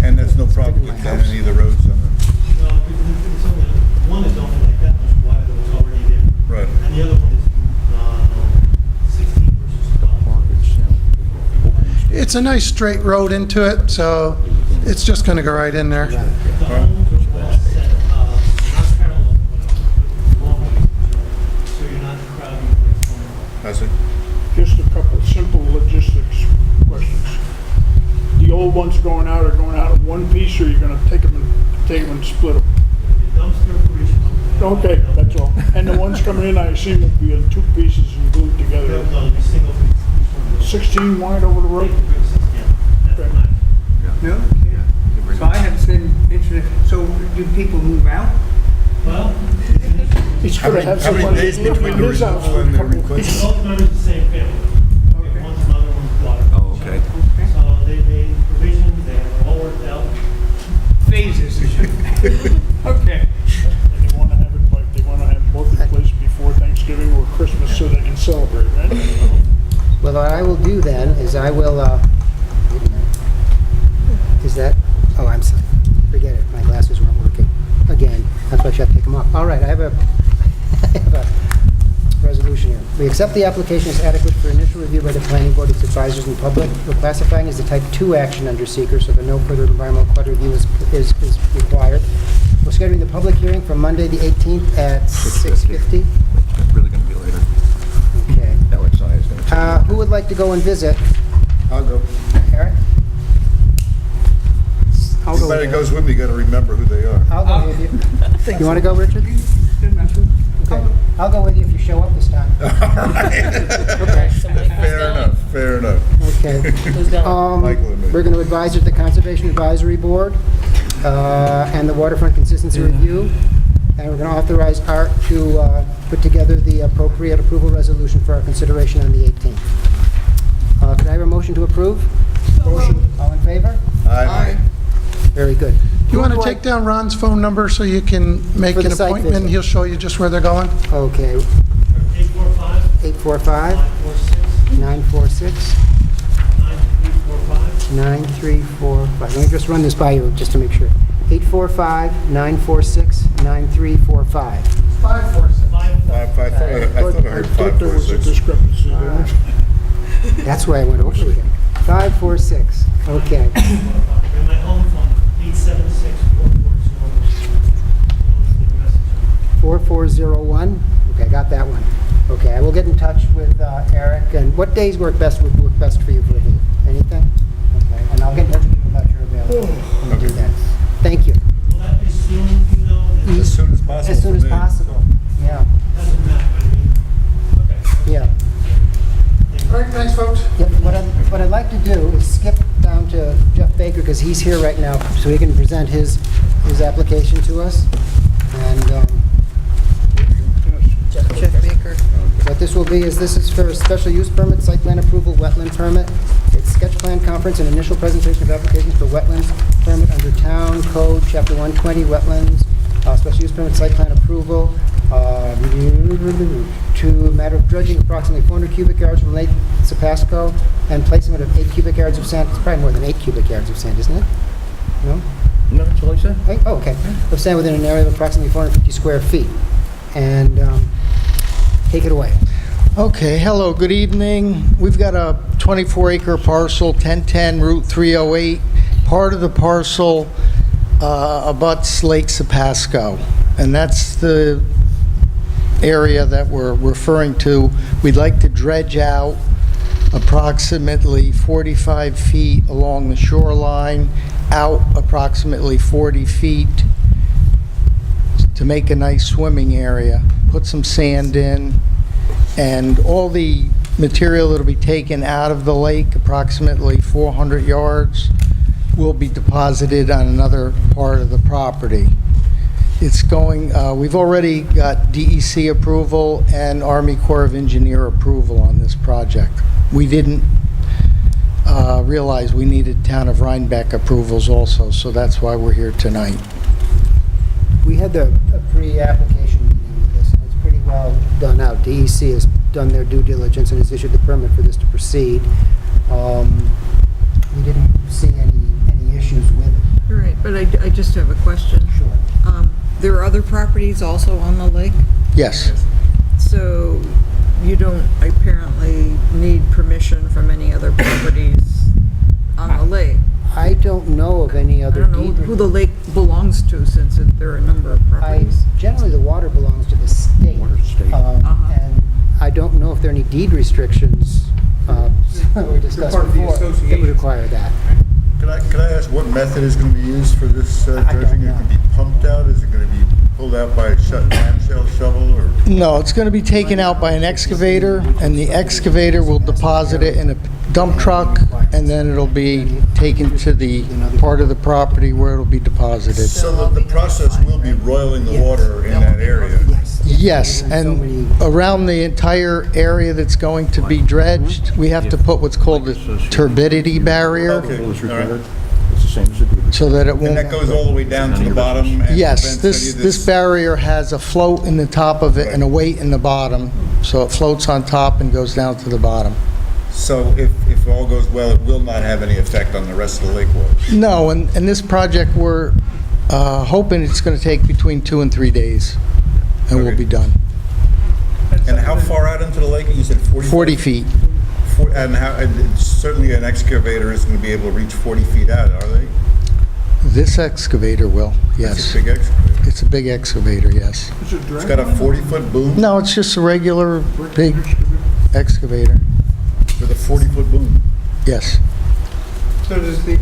Speaker 15: And there's no problem with any of the roads on them?
Speaker 6: No, it's only, one is only like that much wider that was already there.
Speaker 15: Right.
Speaker 6: And the other one is 16 versus 12.
Speaker 5: It's a nice straight road into it, so it's just going to go right in there.
Speaker 6: The homes are all set, not parallel, but long ways, so you're not crowding with one.
Speaker 15: I see.
Speaker 21: Just a couple simple logistics questions. The old ones going out are going out in one piece, or you're gonna take them and split them?
Speaker 6: The dumpster for each home.
Speaker 21: Okay, that's all. And the ones coming in, I assume will be in 2 pieces and glued together.
Speaker 6: They'll be single piece, each one.
Speaker 21: 16 wide over the road?
Speaker 6: That's nice.
Speaker 2: No? So I have the same internet. So do people move out?
Speaker 6: Well,
Speaker 21: He's gonna have
Speaker 15: How many
Speaker 21: somebody
Speaker 15: days
Speaker 21: live
Speaker 15: between
Speaker 21: in
Speaker 15: the
Speaker 21: his house
Speaker 15: removal
Speaker 21: for a
Speaker 15: and the
Speaker 21: couple of
Speaker 15: request?
Speaker 21: weeks.
Speaker 6: both members of the same family. Okay, one's mother, one's daughter.
Speaker 20: Oh, okay.
Speaker 6: So they made provisions, they have it all worked out.
Speaker 2: Phases. Okay.
Speaker 21: And they wanna have it, like, they wanna have both in place before Thanksgiving or Christmas so they can celebrate, right?
Speaker 1: Well, what I will do then is I will, wait a minute. Is that, oh, I'm sorry. Forget it. My glasses weren't working. Again, that's why I should take them off. All right, I have a resolution here. We accept the application as adequate for initial review by the planning board, its advisors, and public. We're classifying as a type 2 action under seeker, so that no further environmental flood review is required. We're scheduling the public hearing for Monday, the 18th at 6:50.
Speaker 20: It's really going to be later.
Speaker 1: Okay.
Speaker 20: Alex I is going to take
Speaker 1: Who would like to go and visit?
Speaker 15: I'll go.
Speaker 1: Eric? I'll go
Speaker 15: Anybody
Speaker 1: with
Speaker 15: goes with me, got to remember who they are.
Speaker 1: I'll go with you. You want to go, Richard? Okay. I'll go with you if you show up this time. Okay.
Speaker 15: Fair enough.
Speaker 1: Okay.
Speaker 22: Who's going?
Speaker 15: Michael and me.
Speaker 1: We're going to advise at the Conservation Advisory Board and the Waterfront Consistency Review, and we're going to authorize Art to put together the appropriate approval resolution for our consideration on the 18th. Could I have a motion to approve? Motion. All in favor?
Speaker 15: Aye.
Speaker 1: Very good.
Speaker 5: You want to take down Ron's phone number so you can make
Speaker 1: For the
Speaker 5: an
Speaker 1: site
Speaker 5: appointment?
Speaker 1: visit.
Speaker 5: He'll show you just where they're going.
Speaker 1: Okay.
Speaker 6: 845
Speaker 1: 845-946. 9345. Let me just run this by you just to make sure. 845-946-9345.
Speaker 5: 546.
Speaker 15: I thought I heard
Speaker 21: I thought there was a
Speaker 15: 546.
Speaker 21: discrepancy there.
Speaker 1: That's why I went over again. 546, okay.
Speaker 6: And my home phone, 876-440.
Speaker 1: 4401, okay, I got that one. Okay, I will get in touch with Eric, and what days would work best for you for a meeting? Anything? Okay, and I'll get in touch with you about your availability. We'll do that. Thank you.
Speaker 6: Will that be soon, you know?
Speaker 15: As soon as possible.
Speaker 1: As soon as
Speaker 15: for me.
Speaker 1: possible, yeah,
Speaker 6: Doesn't matter, I mean, okay.
Speaker 1: yeah.
Speaker 5: All right, thanks, folks.
Speaker 1: Yep, what I'd like to do is skip down to Jeff Baker, because he's here right now, so he can present his application to us. And
Speaker 23: Jeff Baker.
Speaker 1: what this will be is, this is for a special use permit, site plan approval, wetland permit. It's sketch plan conference and initial presentation of applications for wetlands permit under Town Code, Chapter 120, wetlands, special use permit, site plan approval, to a matter of dredging approximately 400 cubic yards from Lake Sapasco and placement of 8 cubic yards of sand. It's probably more than 8 cubic yards of sand, isn't it? No?
Speaker 20: No, that's all I said.
Speaker 1: Oh, okay. Of sand within an area of approximately 450 square feet. And take it away.
Speaker 7: Okay, hello, good evening. We've got a 24-acre parcel, 1010 Route 308. Part of the parcel abuts Lake Sapasco, and that's the area that we're referring to. We'd like to dredge out approximately 45 feet along the shoreline, out approximately 40 feet to make a nice swimming area, put some sand in, and all the material that'll be taken out of the lake, approximately 400 yards, will be deposited on another part of the property. It's going, we've already got DEC approval and Army Corps of Engineer approval on this project. We didn't realize we needed Town of Rhinebeck approvals also, so that's why we're here tonight.
Speaker 1: We had a pre-application meeting with this, and it's pretty well done out. DEC has done their due diligence and has issued the permit for this to proceed. We didn't see any issues with it.
Speaker 23: All right, but I just have a question.
Speaker 1: Sure.
Speaker 23: There are other properties also on the lake,
Speaker 7: Yes.
Speaker 23: so you don't apparently need permission from any other properties on the lake.
Speaker 1: I don't know of any
Speaker 23: I
Speaker 1: other
Speaker 23: don't know
Speaker 1: deed.
Speaker 23: who the lake belongs to, since there are a number of properties.
Speaker 1: Generally, the water belongs to the state. And I don't know if there are any deed restrictions we discussed
Speaker 2: Part of the
Speaker 1: before that would
Speaker 2: association.
Speaker 1: require that.
Speaker 15: Can I ask what method is going to be used for this dredging? Is it going to be pumped out? Is it going to be pulled out by a clamshell shovel, or?
Speaker 7: No, it's going to be taken out by an excavator, and the excavator will deposit it in a dump truck, and then it'll be taken to the part of the property where it'll be deposited.
Speaker 15: So the process will be roiling the water in that area?
Speaker 7: Yes, and around the entire area that's going to be dredged, we have to put what's called a turbidity barrier,
Speaker 15: Okay, all right.
Speaker 20: It's the same as the deed.
Speaker 7: so that it
Speaker 15: And that
Speaker 7: won't...
Speaker 15: goes all the way down to the bottom? And
Speaker 7: Yes,
Speaker 15: prevents any of
Speaker 7: this barrier has a float in the top of it and a weight in the bottom, so it floats on top and goes down to the bottom.
Speaker 15: So if all goes well, it will not have any effect on the rest of the lake water?
Speaker 7: No, and this project, we're hoping it's going to take between 2 and 3 days, and we'll
Speaker 15: Okay.
Speaker 7: be done.
Speaker 15: And how far out into the lake? You said 40?
Speaker 7: 40 feet.
Speaker 15: And certainly an excavator isn't going to be able to reach 40 feet out, are they?
Speaker 7: This excavator will,
Speaker 15: It's
Speaker 7: yes.
Speaker 15: a big excavator.
Speaker 7: It's a big excavator, yes.
Speaker 15: It's got a 40-foot boom
Speaker 7: No, it's just a regular big excavator,
Speaker 15: with a 40-foot boom.
Speaker 7: yes.
Speaker 2: So does who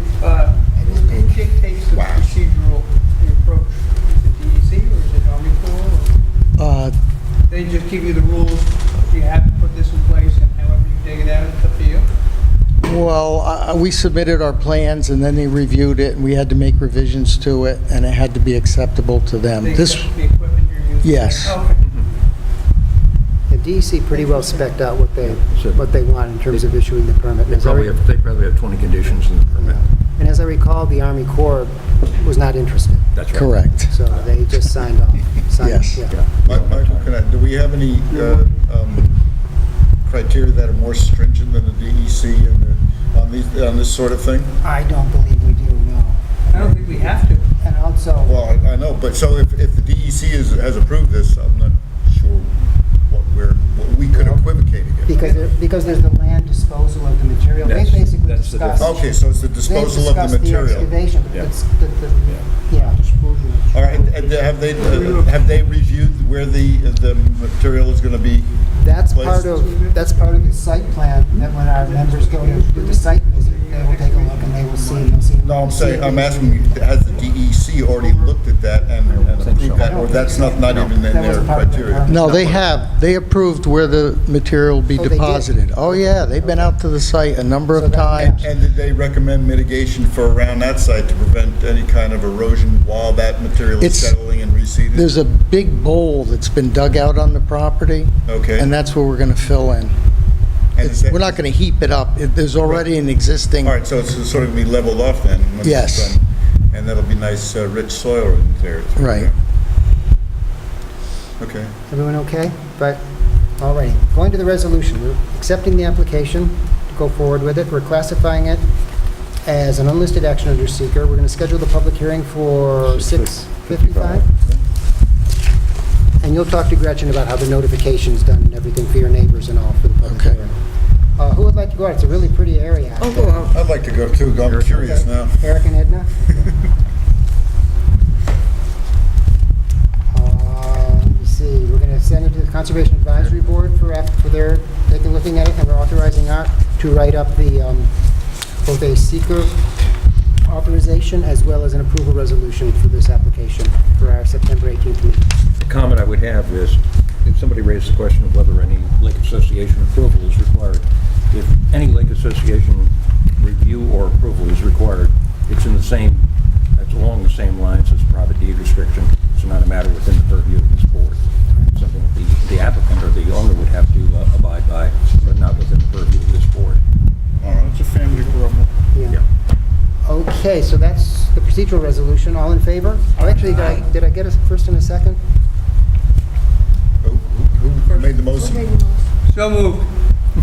Speaker 2: dictates the procedural approach? Is it DEC or is it Army Corps? They just give you the rules, you have to put this in place, and however you dig it out, it's up to you?
Speaker 7: Well, we submitted our plans, and then they reviewed it, and we had to make revisions to it, and it had to be acceptable to them.
Speaker 2: They
Speaker 7: This,
Speaker 2: accept the equipment you're using?
Speaker 7: Yes.
Speaker 2: Okay.
Speaker 1: The DEC pretty well spec'd out what they want in terms of issuing the permit.
Speaker 20: They probably have 20 conditions in the permit.
Speaker 1: And as I recall, the Army Corps was not interested,
Speaker 20: That's right.
Speaker 7: correct.
Speaker 1: so they just signed off.
Speaker 7: Yes.
Speaker 1: Yeah.
Speaker 15: Michael, do we have any criteria that are more stringent than the DEC on this sort of thing?
Speaker 1: I don't believe we do, no.
Speaker 2: I don't think we have to.
Speaker 1: And also,
Speaker 15: Well, I know, but so if the DEC has approved this, I'm not sure
Speaker 1: because there's the land disposal of the material. They
Speaker 20: That's-
Speaker 1: basically
Speaker 20: that's the
Speaker 1: discussed.
Speaker 20: difference.
Speaker 15: Okay, so it's the disposal of the material.
Speaker 1: They discussed the excavation, but
Speaker 20: Yeah.
Speaker 1: it's, yeah.
Speaker 15: All right, and have they reviewed where the material is going to be
Speaker 1: That's
Speaker 15: placed?
Speaker 1: that's part of the site plan, that when our members go to do the site visit, they will take a look and they will see.
Speaker 15: No, I'm saying, I'm asking, has the DEC already looked at that and approved that, or that's not even in
Speaker 1: That
Speaker 15: their
Speaker 1: wasn't part of their
Speaker 15: criteria?
Speaker 1: permit.
Speaker 7: No, they have. They approved where the material be
Speaker 1: Oh, they did?
Speaker 7: deposited. Oh, yeah, they've been out to the site a number
Speaker 1: So
Speaker 7: of
Speaker 1: that-
Speaker 7: times.
Speaker 15: And did they recommend mitigation for around that site to prevent any kind of erosion while that material is
Speaker 7: It's-
Speaker 15: settling and reseeded?
Speaker 7: There's a big bowl that's been dug out on the property,
Speaker 15: Okay.
Speaker 7: and that's where we're going to fill in.
Speaker 15: And is that-
Speaker 7: We're not going to heap it up. There's already an existing,
Speaker 15: All right, so it's sort of be leveled off then? when it's
Speaker 7: Yes.
Speaker 15: done, and that'll be nice, rich soil in there.
Speaker 7: right.
Speaker 15: Okay.
Speaker 1: Everyone okay? But, all right, going to the resolution. We're accepting the application to go forward with it. We're classifying it as an unlisted action under seeker. We're going to schedule the public hearing for 6:55. And you'll talk to Gretchen about how the notification's done and everything for your neighbors and all for the public
Speaker 7: Okay.
Speaker 1: hearing. Who would like to go out? It's a really pretty area out there.
Speaker 15: I'd like to go too, I'm curious now.
Speaker 1: Eric and Edna? Let me see, we're going to send it to the Conservation Advisory Board for their, looking at it, and we're authorizing Art to write up the, both a seeker authorization as well as an approval resolution for this application for our September 18th meeting.
Speaker 20: The comment I would have is, if somebody raised the question of whether any lake association approval is required, if any lake association review or approval is required, it's along the same lines as private deed restriction. It's not a matter within the purview of this board. It's something that the applicant or the owner would have to abide by, but not within the purview of this board.
Speaker 21: It's a family problem.
Speaker 1: Yeah. Okay, so that's the procedural resolution. All in favor? Oh, actually, did I get a first and a second?
Speaker 15: Who made the motion?
Speaker 2: So moved.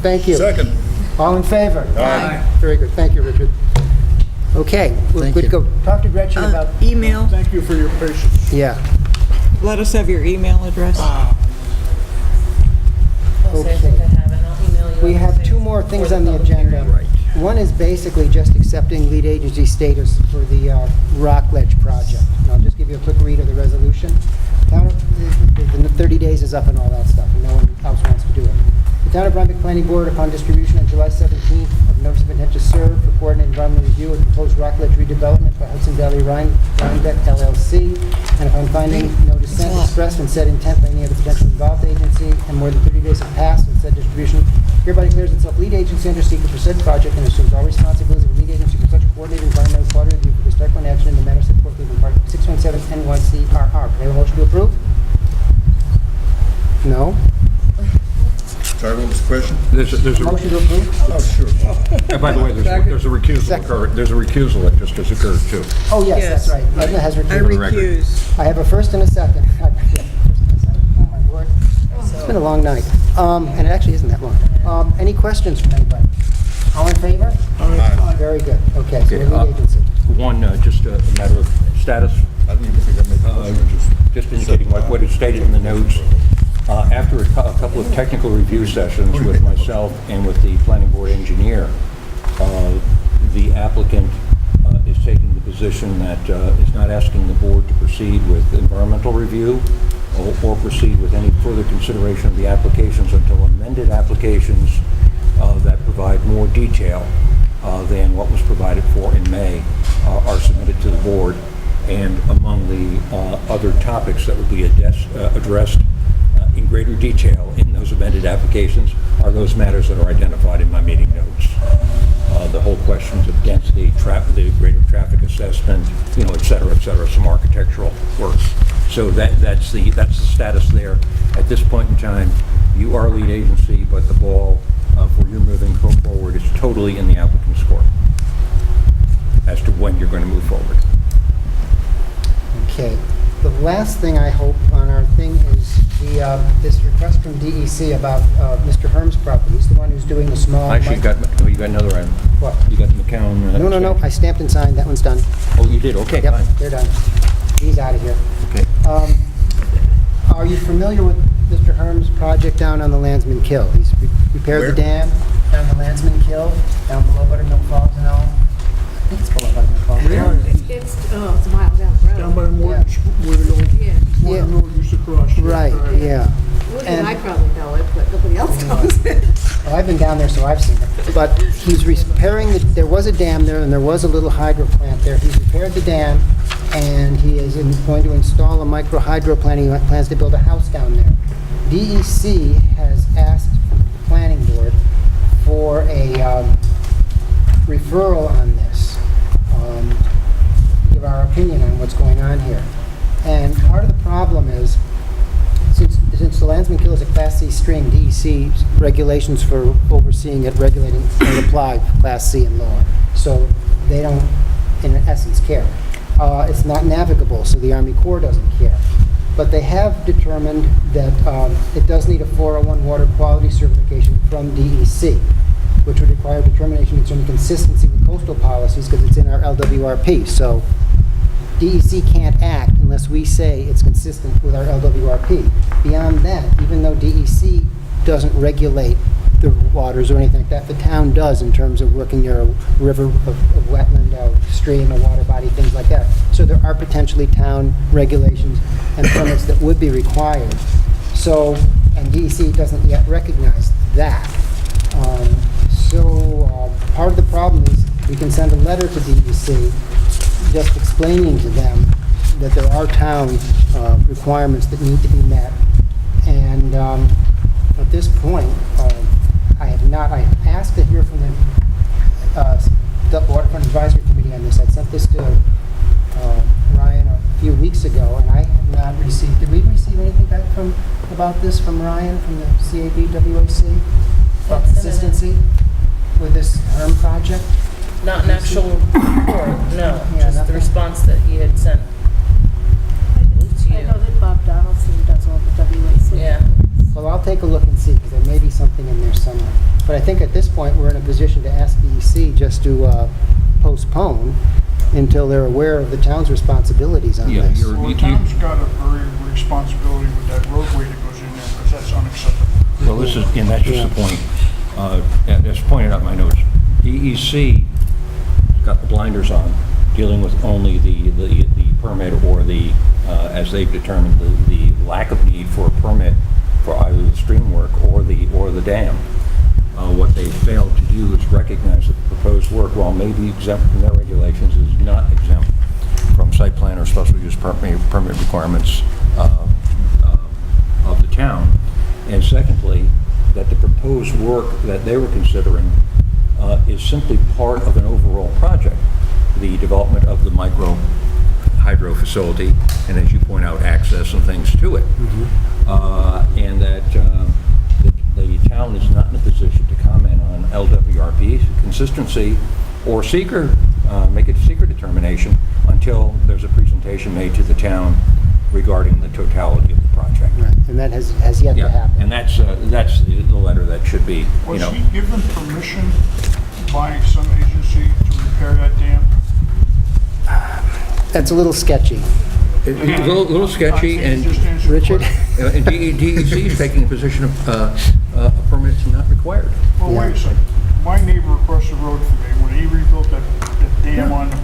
Speaker 1: Thank you.
Speaker 15: Second.
Speaker 1: All in favor?
Speaker 15: Aye.
Speaker 1: Very good. Thank you, Richard. Okay, we're
Speaker 7: Thank
Speaker 1: good to
Speaker 7: you.
Speaker 1: go. Talk to Gretchen about,
Speaker 23: Email,
Speaker 21: Thank you for your patience.
Speaker 1: yeah.
Speaker 23: let us have your email address.
Speaker 22: I'll say I think I have it, and I'll email you.
Speaker 1: We have
Speaker 22: everything
Speaker 1: two more things
Speaker 22: for
Speaker 1: on the
Speaker 22: public hearing.
Speaker 1: agenda. One is basically just accepting lead agency status for the Rock Ledge project. And I'll just give you a quick read of the resolution. The 30 days is up and all that stuff, and no one else wants to do it. The Town of Rhinebeck Planning Board, upon distribution on July 17th of notice of intent to serve for coordinated environmental review of proposed Rock Ledge redevelopment by Hudson Valley Rhinebeck LLC, and upon finding no dissent expressed and said intent by any other potential involved agency, and more than 30 days have passed, and said distribution hereby declares itself lead agency under seeker for said project and assumes all responsibilities of lead agency for such coordinated environmental quality review for the start one action in the manner set forth within part 617 N1CRR. Can I have a motion to approve? No?
Speaker 15: Sorry, what was the question?
Speaker 20: There's a,
Speaker 1: Motion to approve?
Speaker 15: Oh, sure.
Speaker 20: by the way, there's a recusal occurred, there's a recusal that just has occurred too.
Speaker 1: Oh, yes, that's right. Edna has
Speaker 23: I
Speaker 1: recused.
Speaker 23: recuse.
Speaker 1: I have a first and a second. Oh, my word. It's been a long night. And it actually isn't that long. Any questions from anybody? All in favor?
Speaker 15: Aye.
Speaker 1: Very good. Okay, so
Speaker 20: Okay,
Speaker 1: we're lead agency.
Speaker 20: One, just a matter of status,
Speaker 15: I didn't even think I made the motion.
Speaker 20: just indicating what is stated in the notes. After a couple of technical review sessions with myself and with the planning board engineer, the applicant is taking the position that is not asking the board to proceed with environmental review or proceed with any further consideration of the applications until amended applications that provide more detail than what was provided for in May are submitted to the board. And among the other topics that will be addressed in greater detail in those amended applications are those matters that are identified in my meeting notes. The whole questions of density, the greater traffic assessment, et cetera, some architectural work. So that's the status there. At this point in time, you are lead agency, but the ball for you moving forward is totally in the applicant's court as to when you're going to move forward.
Speaker 1: Okay. The last thing I hope on our thing is this request from DEC about Mr. Herm's property. He's the one who's doing the small...
Speaker 20: Actually, you got another item.
Speaker 1: What?
Speaker 20: You got the McCown...
Speaker 1: No. I stamped and signed. That one's done.
Speaker 20: Oh, you did? Okay,
Speaker 1: Yep,
Speaker 20: fine.
Speaker 1: they're done. He's out of here.
Speaker 20: Okay.
Speaker 1: Are you familiar with Mr. Herm's project down on the Landsman Kill? He's repaired
Speaker 15: Where?
Speaker 1: the dam down the Landsman Kill, down below Buttermilk Falls and all. I think it's below Buttermilk Falls.
Speaker 18: It's a mile down the road.
Speaker 21: Down by Morton, where the old
Speaker 18: Yeah.
Speaker 21: Morton Road used to cross.
Speaker 1: Right, yeah.
Speaker 18: Woody
Speaker 1: And-
Speaker 18: and I probably know it, but nobody else knows it.
Speaker 1: Well, I've been down there, so I've seen it. But he's repairing, there was a dam there, and there was a little hydro plant there. He's repaired the dam, and he is going to install a micro hydro plant. He plans to build a house down there. DEC has asked the planning board for a referral on this, give our opinion on what's going on here. And part of the problem is, since the Landsman Kill is a Class C stream, DEC regulations for overseeing it, regulating, don't apply for Class C and lower. So they don't, in essence, care. It's not navigable, so the Army Corps doesn't care. But they have determined that it does need a 401 water quality certification from DEC, which would require determination concerning consistency with coastal policies because it's in our LWRP. So DEC can't act unless we say it's consistent with our LWRP. Beyond that, even though DEC doesn't regulate the waters or anything like that, the town does in terms of working near a river, a wetland, a stream, a water body, things like that. So there are potentially town regulations and permits that would be required. So, and DEC doesn't yet recognize that. Part of the problem is we can send a letter to DEC just explaining to them that there are town requirements that need to be met. And at this point, I asked to hear from the Waterfront Advisory Committee on this. I sent this to Ryan a few weeks ago, and I have not received, did we receive anything back about this from Ryan, from the CAB-WAC? About consistency with this HERM project?
Speaker 22: Not an actual report, no,
Speaker 1: Yeah,
Speaker 22: just the
Speaker 1: nothing.
Speaker 22: response that he had sent.
Speaker 18: I know that Bob Donaldson does all the WAC.
Speaker 22: Yeah.
Speaker 1: Well, I'll take a look and see, because there may be something in there somewhere. But I think at this point, we're in a position to ask DEC just to postpone until they're aware of the town's responsibilities on
Speaker 20: Yeah,
Speaker 1: this.
Speaker 21: Well, the town's got a very responsibility with that roadway that goes in there, because that's unacceptable.
Speaker 20: Well, this is, and that's just the point. As pointed out in my notes, DEC got the blinders on, dealing with only the permit or the, as they've determined, the lack of need for a permit for either the stream work or the dam. What they failed to do is recognize that the proposed work, while maybe exempt from their regulations, is not exempt from site plan or special use permit requirements of the town. And secondly, that the proposed work that they were considering is simply part of an overall project. The development of the micro hydro facility, and as you point out, access and things to it. And that the town is not in a position to comment on LWRP consistency or make a seeker determination until there's a presentation made to the town regarding the totality of the project.
Speaker 1: Right, and that has yet to happen.
Speaker 20: And that's the letter that should be,
Speaker 21: Was he given permission by some agency to repair that dam?
Speaker 1: That's a little sketchy.
Speaker 20: It's a little sketchy, and
Speaker 1: Richard?
Speaker 20: and DEC is taking a position of a permit is not required.
Speaker 21: Well, wait a second. My neighbor across the road from me, when he rebuilt that dam on the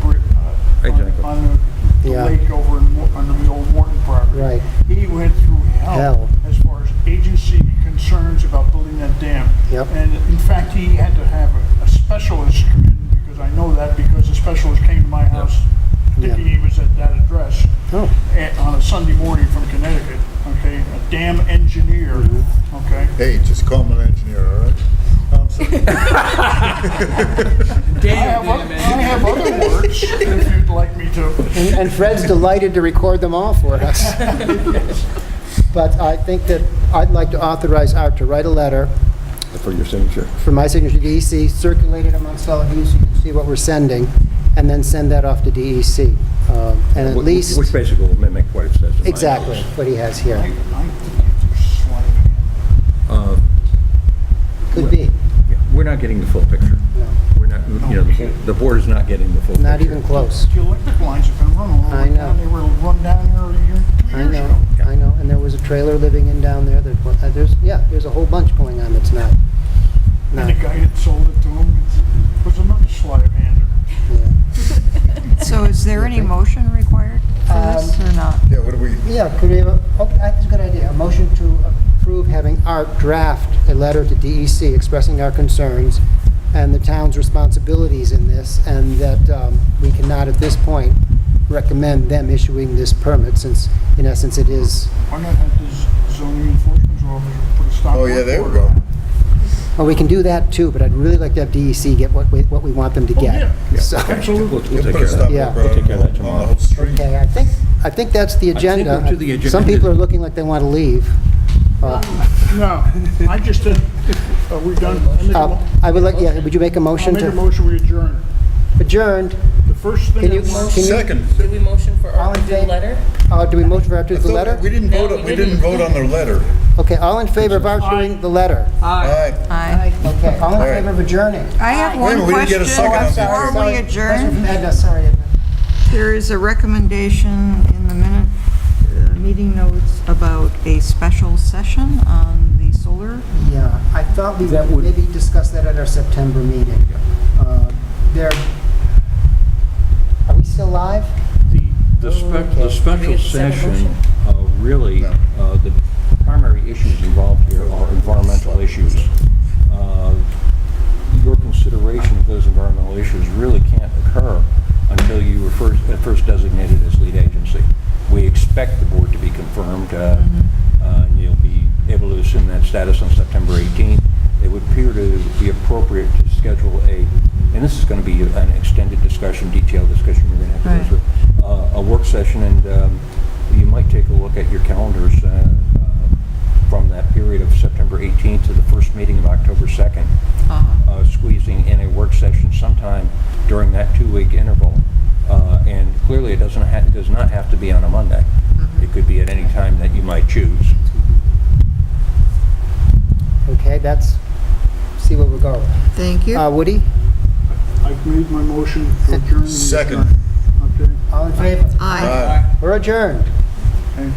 Speaker 20: Exactly.
Speaker 21: on the lake over on the old Morton property,
Speaker 1: Right.
Speaker 21: he went through hell as far as agency concerns about building that dam.
Speaker 1: Yep.
Speaker 21: And in fact, he had to have a specialist come in, because I know that because the specialist came to my house thinking he was at that address on a Sunday morning from Connecticut, okay, a dam engineer, okay?
Speaker 15: Hey, just call him an engineer, all right? I'm sorry.
Speaker 21: I have other words if you'd like me to.
Speaker 1: And Fred's delighted to record them all for us. But I think that I'd like to authorize Art to write a letter
Speaker 20: For your signature.
Speaker 1: for my signature to DEC, circulate it amongst all of you so you can see what we're sending, and then send that off to DEC. And at least...
Speaker 20: Which basically will mimic what it says in my
Speaker 1: Exactly,
Speaker 20: notes.
Speaker 1: what he has here.
Speaker 20: Uh,
Speaker 1: Could be.
Speaker 20: Yeah, we're not getting the full picture.
Speaker 1: No.
Speaker 20: We're not, the board is not getting the full picture.
Speaker 1: Not even close.
Speaker 21: The electric lines have been run all
Speaker 1: I
Speaker 21: over
Speaker 1: know.
Speaker 21: town. They were run down there a year, 2
Speaker 1: I
Speaker 21: years
Speaker 1: know,
Speaker 21: ago.
Speaker 1: I know, and there was a trailer living in down there, there's a whole bunch going on that's not.
Speaker 21: And the guy that sold it to him was another sleight of hander.
Speaker 23: So is there any motion required for this or not?
Speaker 15: Yeah, what do we,
Speaker 1: Yeah, could we have, I think it's a good idea, a motion to approve having Art draft a letter to DEC expressing our concerns and the town's responsibilities in this, and that we cannot at this point recommend them issuing this permit, since in essence it is,
Speaker 21: Why not have this zoning enforcement officer put a stop
Speaker 15: oh, yeah,
Speaker 21: work
Speaker 15: there we
Speaker 21: order
Speaker 15: go.
Speaker 21: on it?
Speaker 1: well, we can do that too, but I'd really like to have DEC get what we want them to
Speaker 21: Oh,
Speaker 1: get.
Speaker 21: yeah.
Speaker 1: So,
Speaker 21: Absolutely.
Speaker 20: We'll
Speaker 15: We'll
Speaker 20: take
Speaker 15: put
Speaker 20: care
Speaker 15: a
Speaker 20: of
Speaker 15: stop
Speaker 20: that.
Speaker 1: Yeah.
Speaker 15: work
Speaker 20: We'll take care of that
Speaker 15: on the
Speaker 20: tomorrow.
Speaker 15: whole street.
Speaker 1: okay, I think that's the agenda.
Speaker 20: we're to the agenda.
Speaker 1: Some people are looking like they want to leave.
Speaker 21: No, I just said, are we done?
Speaker 1: I would like, yeah, would you make a
Speaker 21: I'll
Speaker 1: motion
Speaker 21: make a
Speaker 1: to
Speaker 21: motion, we adjourn.
Speaker 1: adjourn?
Speaker 21: The first thing
Speaker 1: Can
Speaker 21: I
Speaker 1: you,
Speaker 21: want...
Speaker 1: can you,
Speaker 15: Second.
Speaker 22: Did we motion for
Speaker 1: All
Speaker 22: Art
Speaker 1: in
Speaker 22: to do the
Speaker 1: favor?
Speaker 22: letter?
Speaker 1: do we motion for Art to
Speaker 15: I
Speaker 1: do the
Speaker 15: thought
Speaker 1: letter?
Speaker 15: We didn't
Speaker 22: No,
Speaker 15: vote,
Speaker 22: we
Speaker 15: we didn't
Speaker 22: didn't.
Speaker 15: vote on the letter.
Speaker 1: Okay, all in favor of Art doing the letter?
Speaker 15: Aye.
Speaker 23: Aye.
Speaker 1: Okay, all in
Speaker 15: All right.
Speaker 1: favor of adjourning?
Speaker 23: I have
Speaker 15: Wait a
Speaker 23: one
Speaker 15: minute, we didn't get a
Speaker 23: question
Speaker 15: second on
Speaker 23: before
Speaker 15: that.
Speaker 23: we
Speaker 1: Question
Speaker 23: adjourn.
Speaker 1: from Edna, sorry, Edna.
Speaker 23: There is a recommendation in the minute, meeting notes about a special session on the solar.
Speaker 1: Yeah, I thought we
Speaker 20: That
Speaker 1: would
Speaker 20: would-
Speaker 1: maybe discuss that at our September meeting. There, are we still live?
Speaker 20: The special session, really, the primary issues involved here are environmental issues. Your consideration of those environmental issues really can't occur until you were first designated as lead agency. We expect the board to be confirmed, and you'll be able to assume that status on September 18th. It would appear to be appropriate to schedule and this is going to be an extended discussion, detailed discussion we're going to have to go through, a work session, and you might take a look at your calendars from that period of September 18th to the first meeting of October 2nd, squeezing in a work session sometime during that 2-week interval. And clearly it does not have to be on a Monday. It could be at any time that you might choose.
Speaker 1: Okay, see where we go.
Speaker 23: Thank you.
Speaker 1: Woody?
Speaker 21: I've made my motion to adjourn.
Speaker 15: Second.
Speaker 21: Okay.
Speaker 1: All in favor?
Speaker 23: Aye.
Speaker 15: Aye.
Speaker 1: We're adjourned.
Speaker 21: Okay.